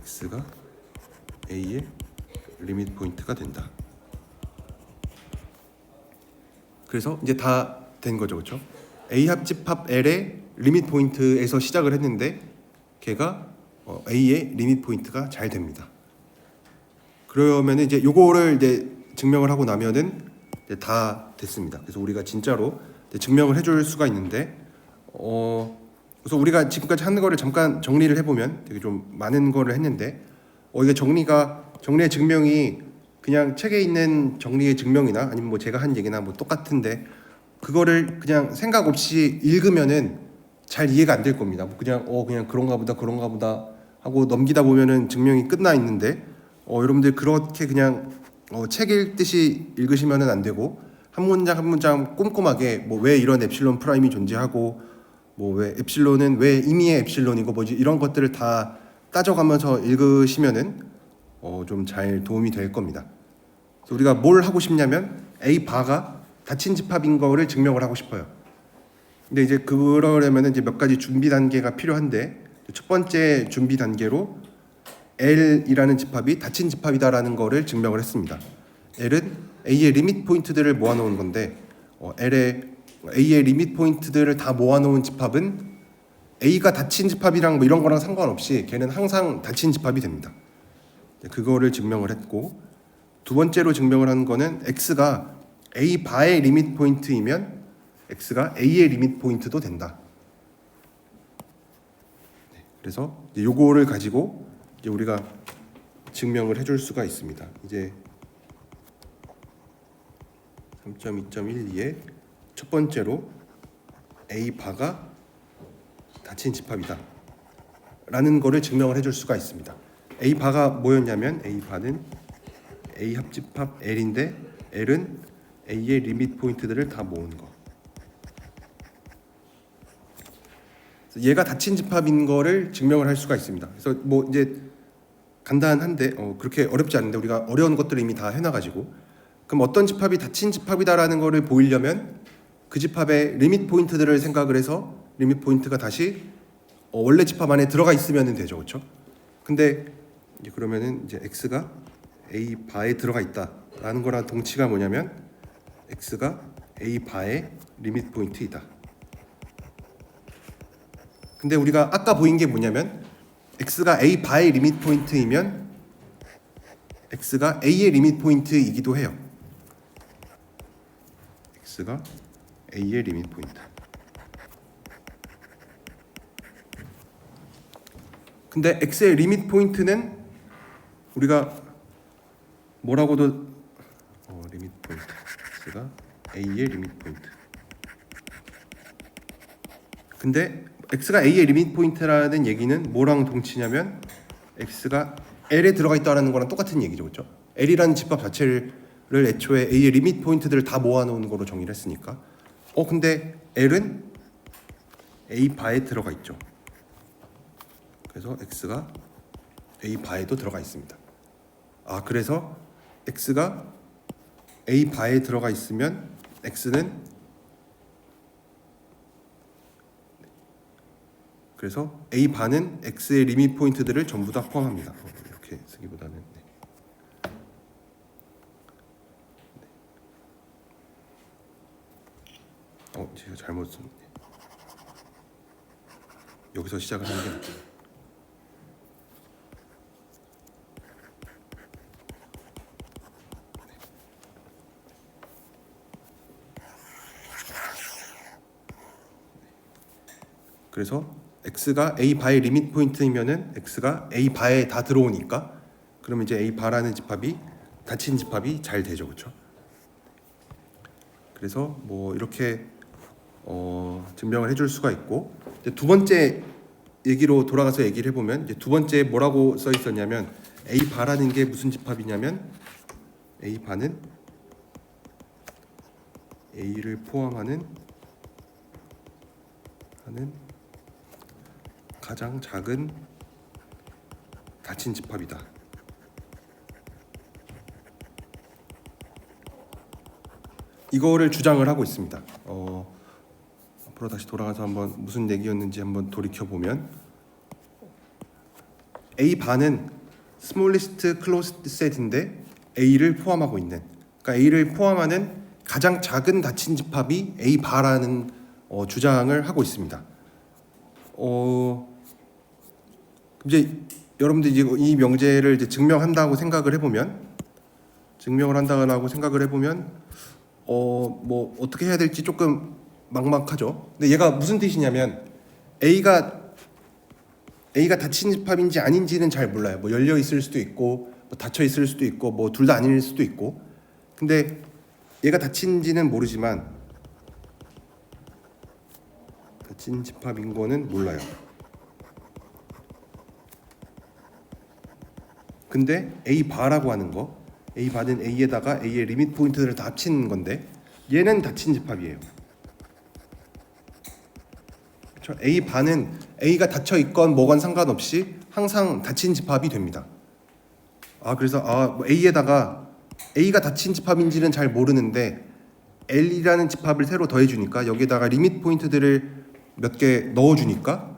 X가 A의 리밋 포인트가 된다. 그래서 이제 다 된 거죠, 그렇죠? A 합집합 L의 리밋 포인트에서 시작을 했는데 걔가 A의 리밋 포인트가 잘 됩니다. 그러면 이제 요거를 이제 증명을 하고 나면은 이제 다 됐습니다. 그래서 우리가 진짜로 증명을 해줄 수가 있는데, 그래서 우리가 지금까지 하는 거를 잠깐 정리를 해보면 되게 좀 많은 거를 했는데, 이게 정리의 증명이 그냥 책에 있는 정리의 증명이나 아니면 뭐 제가 한 얘기나 뭐 똑같은데 그거를 그냥 생각 없이 읽으면은 잘 이해가 안 될 겁니다. 그냥 그런가 보다 하고 넘기다 보면은 증명이 끝나 있는데 여러분들 그렇게 그냥 책 읽듯이 읽으시면은 안 되고 한 문장 한 문장 꼼꼼하게 뭐 왜 이런 엡실론 프라임이 존재하고 뭐 왜 엡실론은 왜 임의의 엡실론이고 뭐지 이런 것들을 다 따져가면서 읽으시면은 좀 잘 도움이 될 겁니다. 그래서 우리가 뭘 하고 싶냐면 A 바가 닫힌 집합인 거를 증명을 하고 싶어요. 근데 이제 그러려면 이제 몇 가지 준비 단계가 필요한데, 첫 번째 준비 단계로 L이라는 집합이 닫힌 집합이다라는 거를 증명을 했습니다. L은 A의 리밋 포인트들을 모아놓은 건데, A의 리밋 포인트들을 다 모아놓은 집합은 A가 닫힌 집합이랑 뭐 이런 거랑 상관없이 걔는 항상 닫힌 집합이 됩니다. 그거를 증명을 했고, 두 번째로 증명을 한 거는 X가 A 바의 리밋 포인트이면 X가 A의 리밋 포인트도 된다. 그래서 이제 요거를 가지고 이제 우리가 증명을 해줄 수가 있습니다. 이제 3.2.12의 첫 번째로 A 바가 닫힌 집합이다 라는 거를 증명을 해줄 수가 있습니다. A 바가 뭐였냐면, A 바는 A 합집합 L인데 L은 A의 리밋 포인트들을 다 모은 거. 얘가 닫힌 집합인 거를 증명을 할 수가 있습니다. 그래서 뭐 이제 간단한데 그렇게 어렵지 않은데 우리가 어려운 것들을 이미 다 해놔가지고, 그럼 어떤 집합이 닫힌 집합이다라는 거를 보이려면 그 집합의 리밋 포인트들을 생각을 해서 리밋 포인트가 다시 원래 집합 안에 들어가 있으면 되죠, 그렇죠? 근데 이제 그러면은 이제 x가 a 바에 들어가 있다라는 거랑 동치가 뭐냐면 x가 a 바의 리밋 포인트이다. 근데 우리가 아까 보인 게 뭐냐면 x가 a 바의 리밋 포인트이면 x가 a의 리밋 포인트이기도 해요. x가 a의 리밋 포인트. 근데 x의 리밋 포인트는 우리가 뭐라고도 리밋 포인트 x가 a의 리밋 포인트. 근데 x가 a의 리밋 포인트라는 얘기는 뭐랑 동치냐면 x가 l에 들어가 있다라는 거랑 똑같은 얘기죠, 그렇죠? l이라는 집합 자체를 애초에 a의 리밋 포인트들을 다 모아놓은 거로 정의를 했으니까. 근데 l은 a 바에 들어가 있죠. 그래서 x가 a 바에도 들어가 있습니다. 그래서 x가 a 바에 들어가 있으면 x는 그래서 a 바는 x의 리밋 포인트들을 전부 다 포함합니다. 이렇게 쓰기보다는 제가 잘못 썼네. 여기서 시작을 하는 게 낫죠. 그래서 x가 a 바의 리밋 포인트이면은 x가 a 바에 다 들어오니까 그러면 이제 a 바라는 집합이 닫힌 집합이 잘 되죠, 그렇죠? 그래서 뭐 이렇게 증명을 해줄 수가 있고, 이제 두 번째 얘기로 돌아가서 얘기를 해보면 이제 두 번째 뭐라고 써 있었냐면 a 바라는 게 무슨 집합이냐면 a 바는 a를 포함하는 가장 작은 닫힌 집합이다. 이거를 주장을 하고 있습니다. 앞으로 다시 돌아가서 한번 무슨 얘기였는지 한번 돌이켜 보면 A 바는 스몰리스트 클로즈드 셋인데 A를 포함하고 있는, 그러니까 A를 포함하는 가장 작은 닫힌 집합이 A 바라는 주장을 하고 있습니다. 이제 여러분들 이제 이 명제를 이제 증명한다고 생각을 해보면 뭐 어떻게 해야 될지 조금 막막하죠. 근데 얘가 무슨 뜻이냐면 A가 닫힌 집합인지 아닌지는 잘 몰라요. 뭐 열려 있을 수도 있고 뭐 닫혀 있을 수도 있고 뭐 둘 다 아닐 수도 있고. 근데 얘가 닫힌지는 모르지만 닫힌 집합인 거는 몰라요. 근데 A 바라고 하는 거, A 바는 A에다가 A의 리밋 포인트들을 다 합친 건데 얘는 닫힌 집합이에요. 그렇죠? A 바는 A가 닫혀 있건 뭐건 상관없이 항상 닫힌 집합이 됩니다. 그래서 뭐 A에다가 A가 닫힌 집합인지는 잘 모르는데 L이라는 집합을 새로 더해주니까 여기에다가 리밋 포인트들을 몇 개 넣어주니까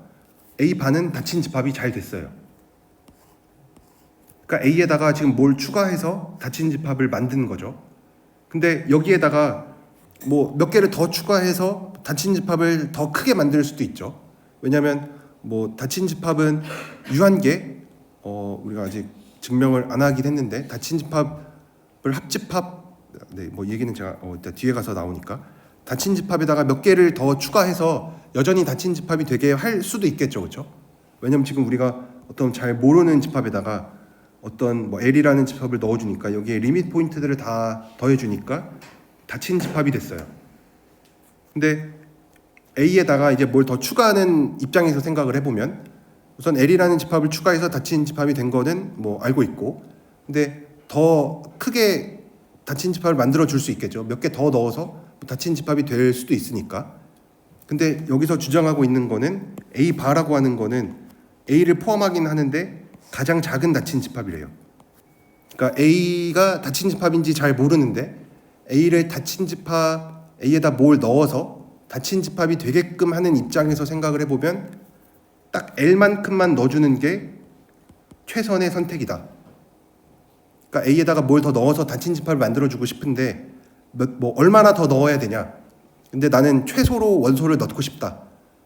A 반은 닫힌 집합이 잘 됐어요. 그러니까 A에다가 지금 뭘 추가해서 닫힌 집합을 만드는 거죠. 근데 여기에다가 뭐 몇 개를 더 추가해서 닫힌 집합을 더 크게 만들 수도 있죠. 왜냐하면 뭐 닫힌 집합은 유한계 우리가 아직 증명을 안 하긴 했는데 닫힌 집합을 합집합 뭐 얘기는 제가 이따 뒤에 가서 나오니까 닫힌 집합에다가 몇 개를 더 추가해서 여전히 닫힌 집합이 되게 할 수도 있겠죠, 그렇죠? 왜냐면 지금 우리가 어떤 잘 모르는 집합에다가 어떤 뭐 L이라는 집합을 넣어주니까 여기에 리밋 포인트들을 다 더해주니까 닫힌 집합이 됐어요. 근데 A에다가 이제 뭘 더 추가하는 입장에서 생각을 해보면 우선 L이라는 집합을 추가해서 닫힌 집합이 된 거는 뭐 알고 있고, 근데 더 크게 닫힌 집합을 만들어 줄 수 있겠죠. 몇 개 더 넣어서 닫힌 집합이 될 수도 있으니까. 근데 여기서 주장하고 있는 거는 A 바라고 하는 거는 A를 포함하긴 하는데 가장 작은 닫힌 집합이래요. 그러니까 A가 닫힌 집합인지 잘 모르는데 A를 닫힌 집합 A에다 뭘 넣어서 닫힌 집합이 되게끔 하는 입장에서 생각을 해보면 딱 L만큼만 넣어주는 게 최선의 선택이다. 그러니까 A에다가 뭘 더 넣어서 닫힌 집합을 만들어주고 싶은데 뭐 얼마나 더 넣어야 되냐. 근데 나는 최소로 원소를 넣고 싶다.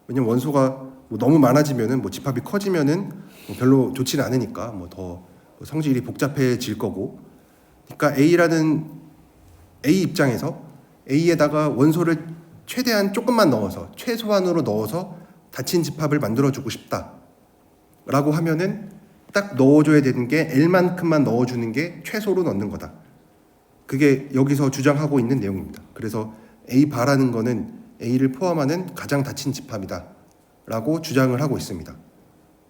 왜냐면 원소가 뭐 너무 많아지면은 뭐 집합이 커지면은 뭐 별로 좋지는 않으니까 뭐 더 성질이 복잡해질 거고. 그러니까 A 입장에서 A에다가 원소를 최대한 조금만 넣어서 최소한으로 넣어서 닫힌 집합을 만들어주고 싶다라고 하면은 딱 넣어줘야 되는 게 L만큼만 넣어주는 게 최소로 넣는 거다. 그게 여기서 주장하고 있는 내용입니다. 그래서 A 바라는 거는 A를 포함하는 가장 닫힌 집합이다라고 주장을 하고 있습니다.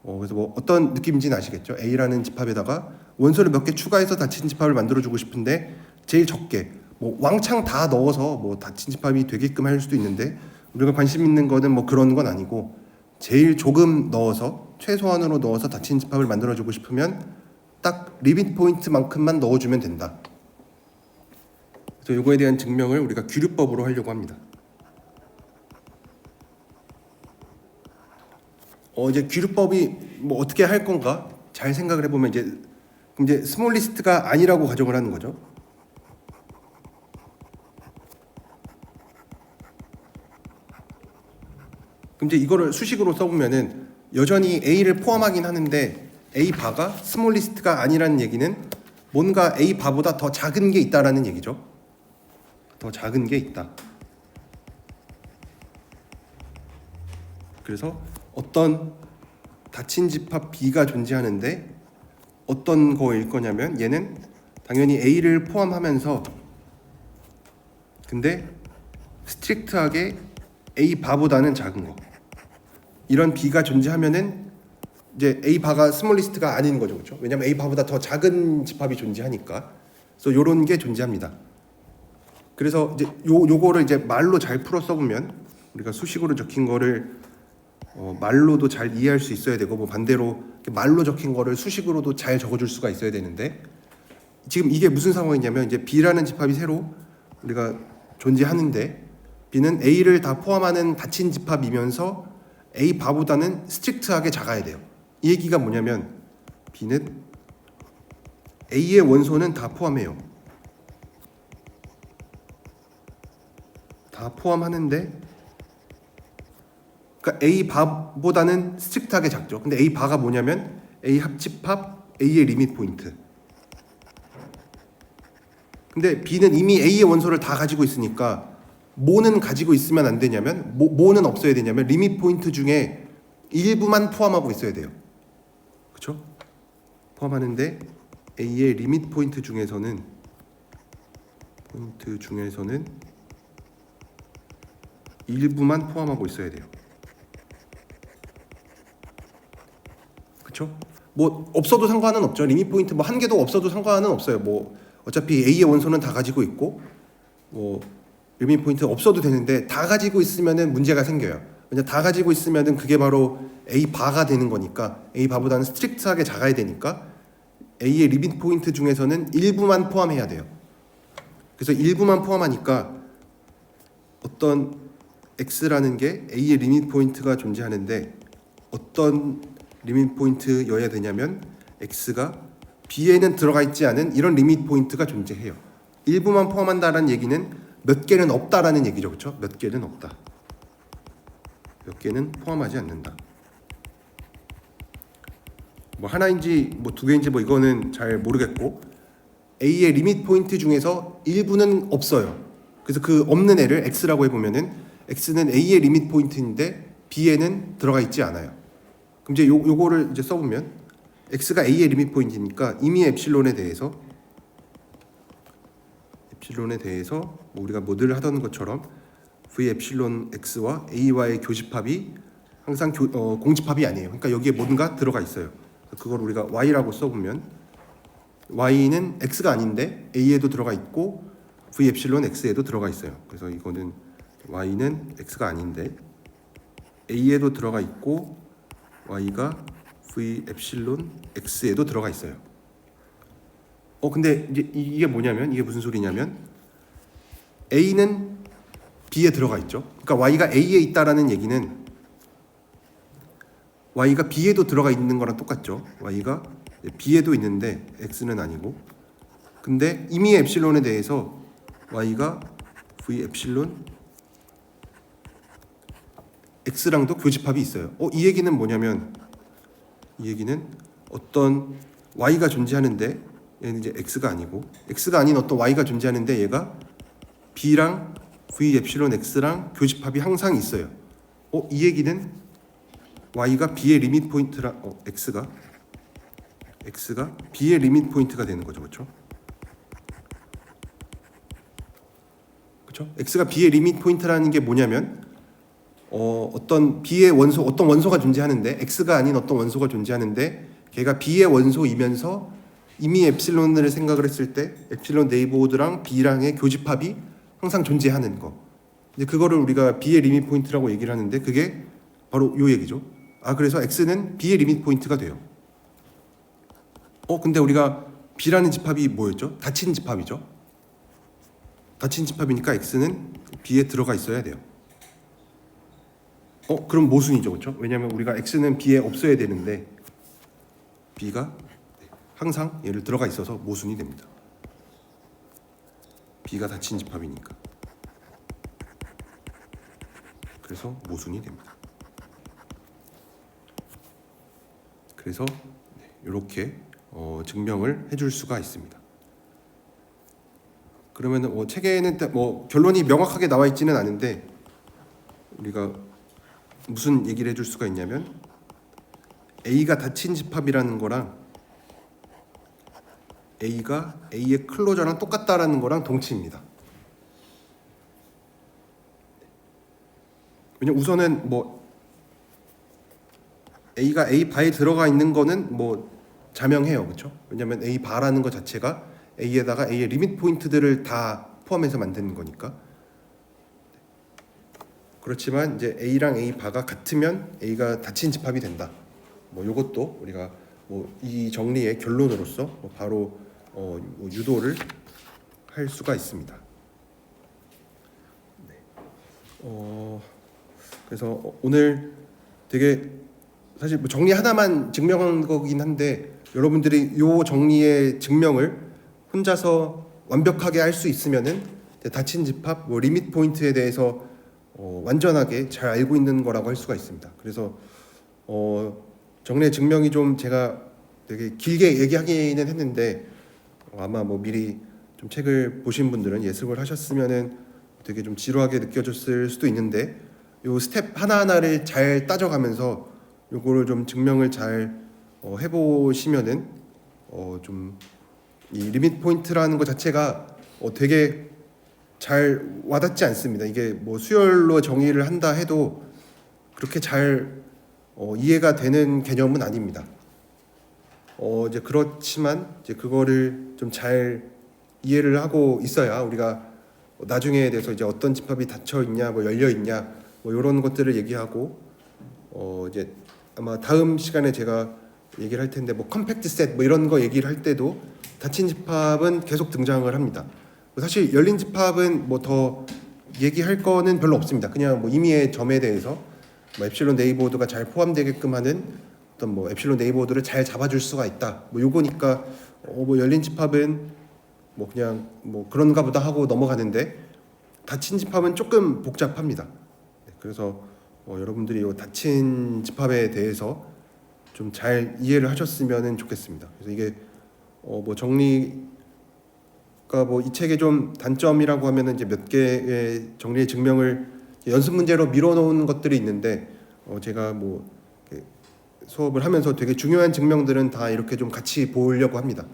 그래서 뭐 어떤 느낌인지는 아시겠죠? A라는 집합에다가 원소를 몇 개 추가해서 닫힌 집합을 만들어주고 싶은데 제일 적게 뭐 왕창 다 넣어서 뭐 닫힌 집합이 되게끔 할 수도 있는데 우리가 관심 있는 거는 뭐 그런 건 아니고 제일 조금 넣어서 최소한으로 넣어서 닫힌 집합을 만들어주고 싶으면 딱 리밋 포인트만큼만 넣어주면 된다. 그래서 이거에 대한 증명을 우리가 규律법으로 하려고 합니다. 이제 규律법이 뭐 어떻게 할 건가 잘 생각을 해보면 이제 스몰 리스트가 아니라고 가정을 하는 거죠. 그럼 이제 이거를 수식으로 써보면은 여전히 A를 포함하긴 하는데 A 바가 스몰 리스트가 아니라는 얘기는 뭔가 A 바보다 더 작은 게 있다라는 얘기죠. 더 작은 게 있다. 그래서 어떤 닫힌 집합 B가 존재하는데 어떤 거일 거냐면 얘는 당연히 A를 포함하면서 근데 스트릭트하게 A 바보다는 작은 거. 이런 B가 존재하면은 이제 A 바가 스몰 리스트가 아닌 거죠, 그렇죠? 왜냐면 A 바보다 더 작은 집합이 존재하니까. 그래서 이런 게 존재합니다. 그래서 이제 요거를 이제 말로 잘 풀어 써보면 우리가 수식으로 적힌 거를 말로도 잘 이해할 수 있어야 되고 뭐 반대로 말로 적힌 거를 수식으로도 잘 적어줄 수가 있어야 되는데 지금 이게 무슨 상황이냐면 이제 B라는 집합이 새로 우리가 존재하는데 B는 A를 다 포함하는 닫힌 집합이면서 A 바보다는 스트릭트하게 작아야 돼요. 이 얘기가 뭐냐면 B는 A의 원소는 다 포함해요. 다 포함하는데 그러니까 A 바보다는 스트릭트하게 작죠. 근데 A 바가 뭐냐면 A 합집합 A의 리밋 포인트. 근데 B는 이미 A의 원소를 다 가지고 있으니까 뭐는 가지고 있으면 안 되냐면 뭐는 없어야 되냐면 리밋 포인트 중에 일부만 포함하고 있어야 돼요. 그렇죠? 포함하는데 A의 리밋 포인트 중에서는 일부만 포함하고 있어야 돼요. 그렇죠? 뭐 없어도 상관은 없죠. 리밋 포인트 뭐 한 개도 없어도 상관은 없어요. 뭐 어차피 A의 원소는 다 가지고 있고 뭐 리밋 포인트 없어도 되는데 다 가지고 있으면은 문제가 생겨요. 왜냐 다 가지고 있으면은 그게 바로 A 바가 되는 거니까 A 바보다는 스트릭트하게 작아야 되니까 A의 리밋 포인트 중에서는 일부만 포함해야 돼요. 그래서 일부만 포함하니까 어떤 x라는 게 a의 리밋 포인트가 존재하는데 어떤 리밋 포인트여야 되냐면 x가 b에는 들어가 있지 않은 이런 리밋 포인트가 존재해요. 일부만 포함한다라는 얘기는 몇 개는 없다라는 얘기죠, 그렇죠? 몇 개는 없다. 몇 개는 포함하지 않는다. 뭐 하나인지 뭐 두 개인지 뭐 이거는 잘 모르겠고 a의 리밋 포인트 중에서 일부는 없어요. 그래서 그 없는 애를 x라고 해보면은 x는 a의 리밋 포인트인데 b에는 들어가 있지 않아요. 그럼 이제 요거를 이제 써보면 x가 a의 리밋 포인트니까 이미 엡실론에 대해서 뭐 우리가 뭐 늘 하던 것처럼 v 엡실론 x와 a와의 교집합이 항상 공집합이 아니에요. 그러니까 여기에 뭔가 들어가 있어요. 그걸 우리가 y라고 써보면 y는 x가 아닌데 a에도 들어가 있고 v 엡실론 x에도 들어가 있어요. 그래서 이거는 y는 x가 아닌데 a에도 들어가 있고 y가 v 엡실론 x에도 들어가 있어요. 근데 이제 이게 뭐냐면 이게 무슨 소리냐면 a는 b에 들어가 있죠. 그러니까 y가 a에 있다라는 얘기는 y가 b에도 들어가 있는 거랑 똑같죠. y가 b에도 있는데 x는 아니고. 근데 이미 엡실론에 대해서 y가 v 엡실론 x랑도 교집합이 있어요. 이 얘기는 뭐냐면 이 얘기는 어떤 y가 존재하는데 얘는 이제 x가 아니고 x가 아닌 어떤 y가 존재하는데 얘가 b랑 v 엡실론 x랑 교집합이 항상 있어요. 이 얘기는 y가 b의 리밋 포인트랑 x가 b의 리밋 포인트가 되는 거죠, 그렇죠? 그렇죠? x가 b의 리밋 포인트라는 게 뭐냐면 어떤 b의 원소 어떤 원소가 존재하는데 x가 아닌 어떤 원소가 존재하는데 걔가 b의 원소이면서 이미 엡실론을 생각을 했을 때 엡실론 네이버호드랑 b랑의 교집합이 항상 존재하는 거. 이제 그거를 우리가 b의 리밋 포인트라고 얘기를 하는데 그게 바로 요 얘기죠. 그래서 x는 b의 리밋 포인트가 돼요. 근데 우리가 b라는 집합이 뭐였죠? 닫힌 집합이죠. 닫힌 집합이니까 x는 b에 들어가 있어야 돼요. 그럼 모순이죠, 그렇죠? 왜냐하면 우리가 x는 b에 없어야 되는데 b가 항상 얘를 들어가 있어서 모순이 됩니다. b가 닫힌 집합이니까. 그래서 모순이 됩니다. 그래서 이렇게 증명을 해줄 수가 있습니다. 그러면 책에는 결론이 명확하게 나와 있지는 않은데 우리가 무슨 얘기를 해줄 수가 있냐면 A가 닫힌 집합이라는 거랑 A가 A의 클로저랑 똑같다라는 거랑 동치입니다. 왜냐면 우선은 A가 A 바에 들어가 있는 거는 자명해요, 그렇죠? 왜냐면 A 바라는 것 자체가 A에다가 A의 리밋 포인트들을 다 포함해서 만드는 거니까. 그렇지만 이제 A랑 A 바가 같으면 A가 닫힌 집합이 된다. 요것도 우리가 이 정리의 결론으로서 바로 유도를 할 수가 있습니다. 네. 그래서 오늘 되게 사실 정리 하나만 증명한 거긴 한데 여러분들이 요 정리의 증명을 혼자서 완벽하게 할 수 있으면은 닫힌 집합, 리밋 포인트에 대해서 완전하게 잘 알고 있는 거라고 할 수가 있습니다. 그래서 정리의 증명이 좀 제가 되게 길게 얘기하기는 했는데 아마 미리 좀 책을 보신 분들은 예습을 하셨으면은 되게 좀 지루하게 느껴졌을 수도 있는데 요 스텝 하나하나를 잘 따져가면서 요거를 좀 증명을 잘 해보시면은 좀 이 리밋 포인트라는 것 자체가 되게 잘 와닿지 않습니다. 이게 수열로 정의를 한다 해도 그렇게 잘 이해가 되는 개념은 아닙니다. 이제 그렇지만 이제 그거를 좀 잘 이해를 하고 있어야 우리가 나중에 대해서 이제 어떤 집합이 닫혀 있냐, 열려 있냐, 이런 것들을 얘기하고 이제 아마 다음 시간에 제가 얘기를 할 텐데 컴팩트 셋 이런 거 얘기를 할 때도 닫힌 집합은 계속 등장을 합니다. 사실 열린 집합은 더 얘기할 거는 별로 없습니다. 그냥 뭐 임의의 점에 대해서 뭐 엡실론 네이버드가 잘 포함되게끔 하는 어떤 뭐 엡실론 네이버드를 잘 잡아줄 수가 있다. 뭐 요거니까 뭐 열린 집합은 뭐 그냥 뭐 그런가 보다 하고 넘어가는데 닫힌 집합은 조금 복잡합니다. 네, 그래서 여러분들이 이 닫힌 집합에 대해서 좀 잘 이해를 하셨으면 좋겠습니다. 그래서 이게 뭐 정리가 뭐 이 책의 좀 단점이라고 하면은 이제 몇 개의 정리의 증명을 연습 문제로 밀어놓은 것들이 있는데 제가 뭐 수업을 하면서 되게 중요한 증명들은 다 이렇게 좀 같이 보려고 합니다.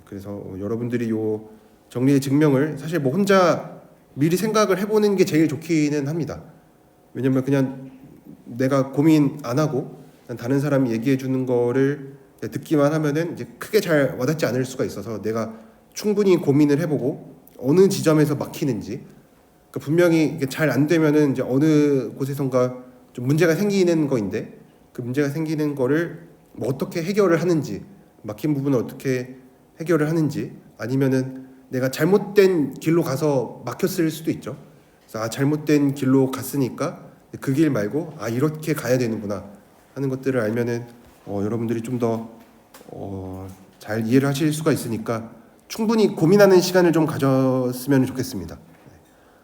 그래서 여러분들이 요 정리의 증명을 사실 뭐 혼자 미리 생각을 해보는 게 제일 좋기는 합니다. 왜냐면 그냥 내가 고민 안 하고 다른 사람이 얘기해 주는 거를 듣기만 하면은 이제 크게 잘 와닿지 않을 수가 있어서 내가 충분히 고민을 해보고 어느 지점에서 막히는지, 그러니까 분명히 잘 안 되면은 이제 어느 곳에선가 좀 문제가 생기는 거인데 그 문제가 생기는 거를 뭐 어떻게 해결을 하는지, 막힌 부분을 어떻게 해결을 하는지, 아니면은 내가 잘못된 길로 가서 막혔을 수도 있죠. 그래서 잘못된 길로 갔으니까 그 길 말고 이렇게 가야 되는구나 하는 것들을 알면은 여러분들이 좀 더 잘 이해를 하실 수가 있으니까 충분히 고민하는 시간을 좀 가졌으면 좋겠습니다.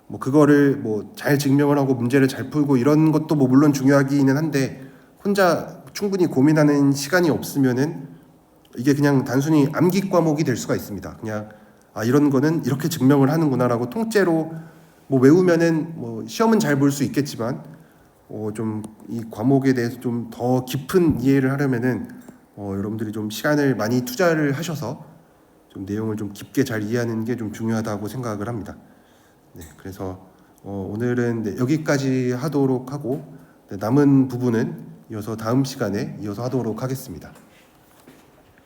뭐 그거를 뭐 잘 증명을 하고 문제를 잘 풀고 이런 것도 뭐 물론 중요하기는 한데 혼자 충분히 고민하는 시간이 없으면은 이게 그냥 단순히 암기 과목이 될 수가 있습니다. 그냥 이런 거는 이렇게 증명을 하는구나라고 통째로 뭐 외우면은 뭐 시험은 잘 볼 수 있겠지만 좀 이 과목에 대해서 좀 더 깊은 이해를 하려면은 여러분들이 좀 시간을 많이 투자를 하셔서 좀 내용을 좀 깊게 잘 이해하는 게 좀 중요하다고 생각을 합니다. 네, 그래서 오늘은 여기까지 하도록 하고 남은 부분은 이어서 다음 시간에 이어서 하도록 하겠습니다.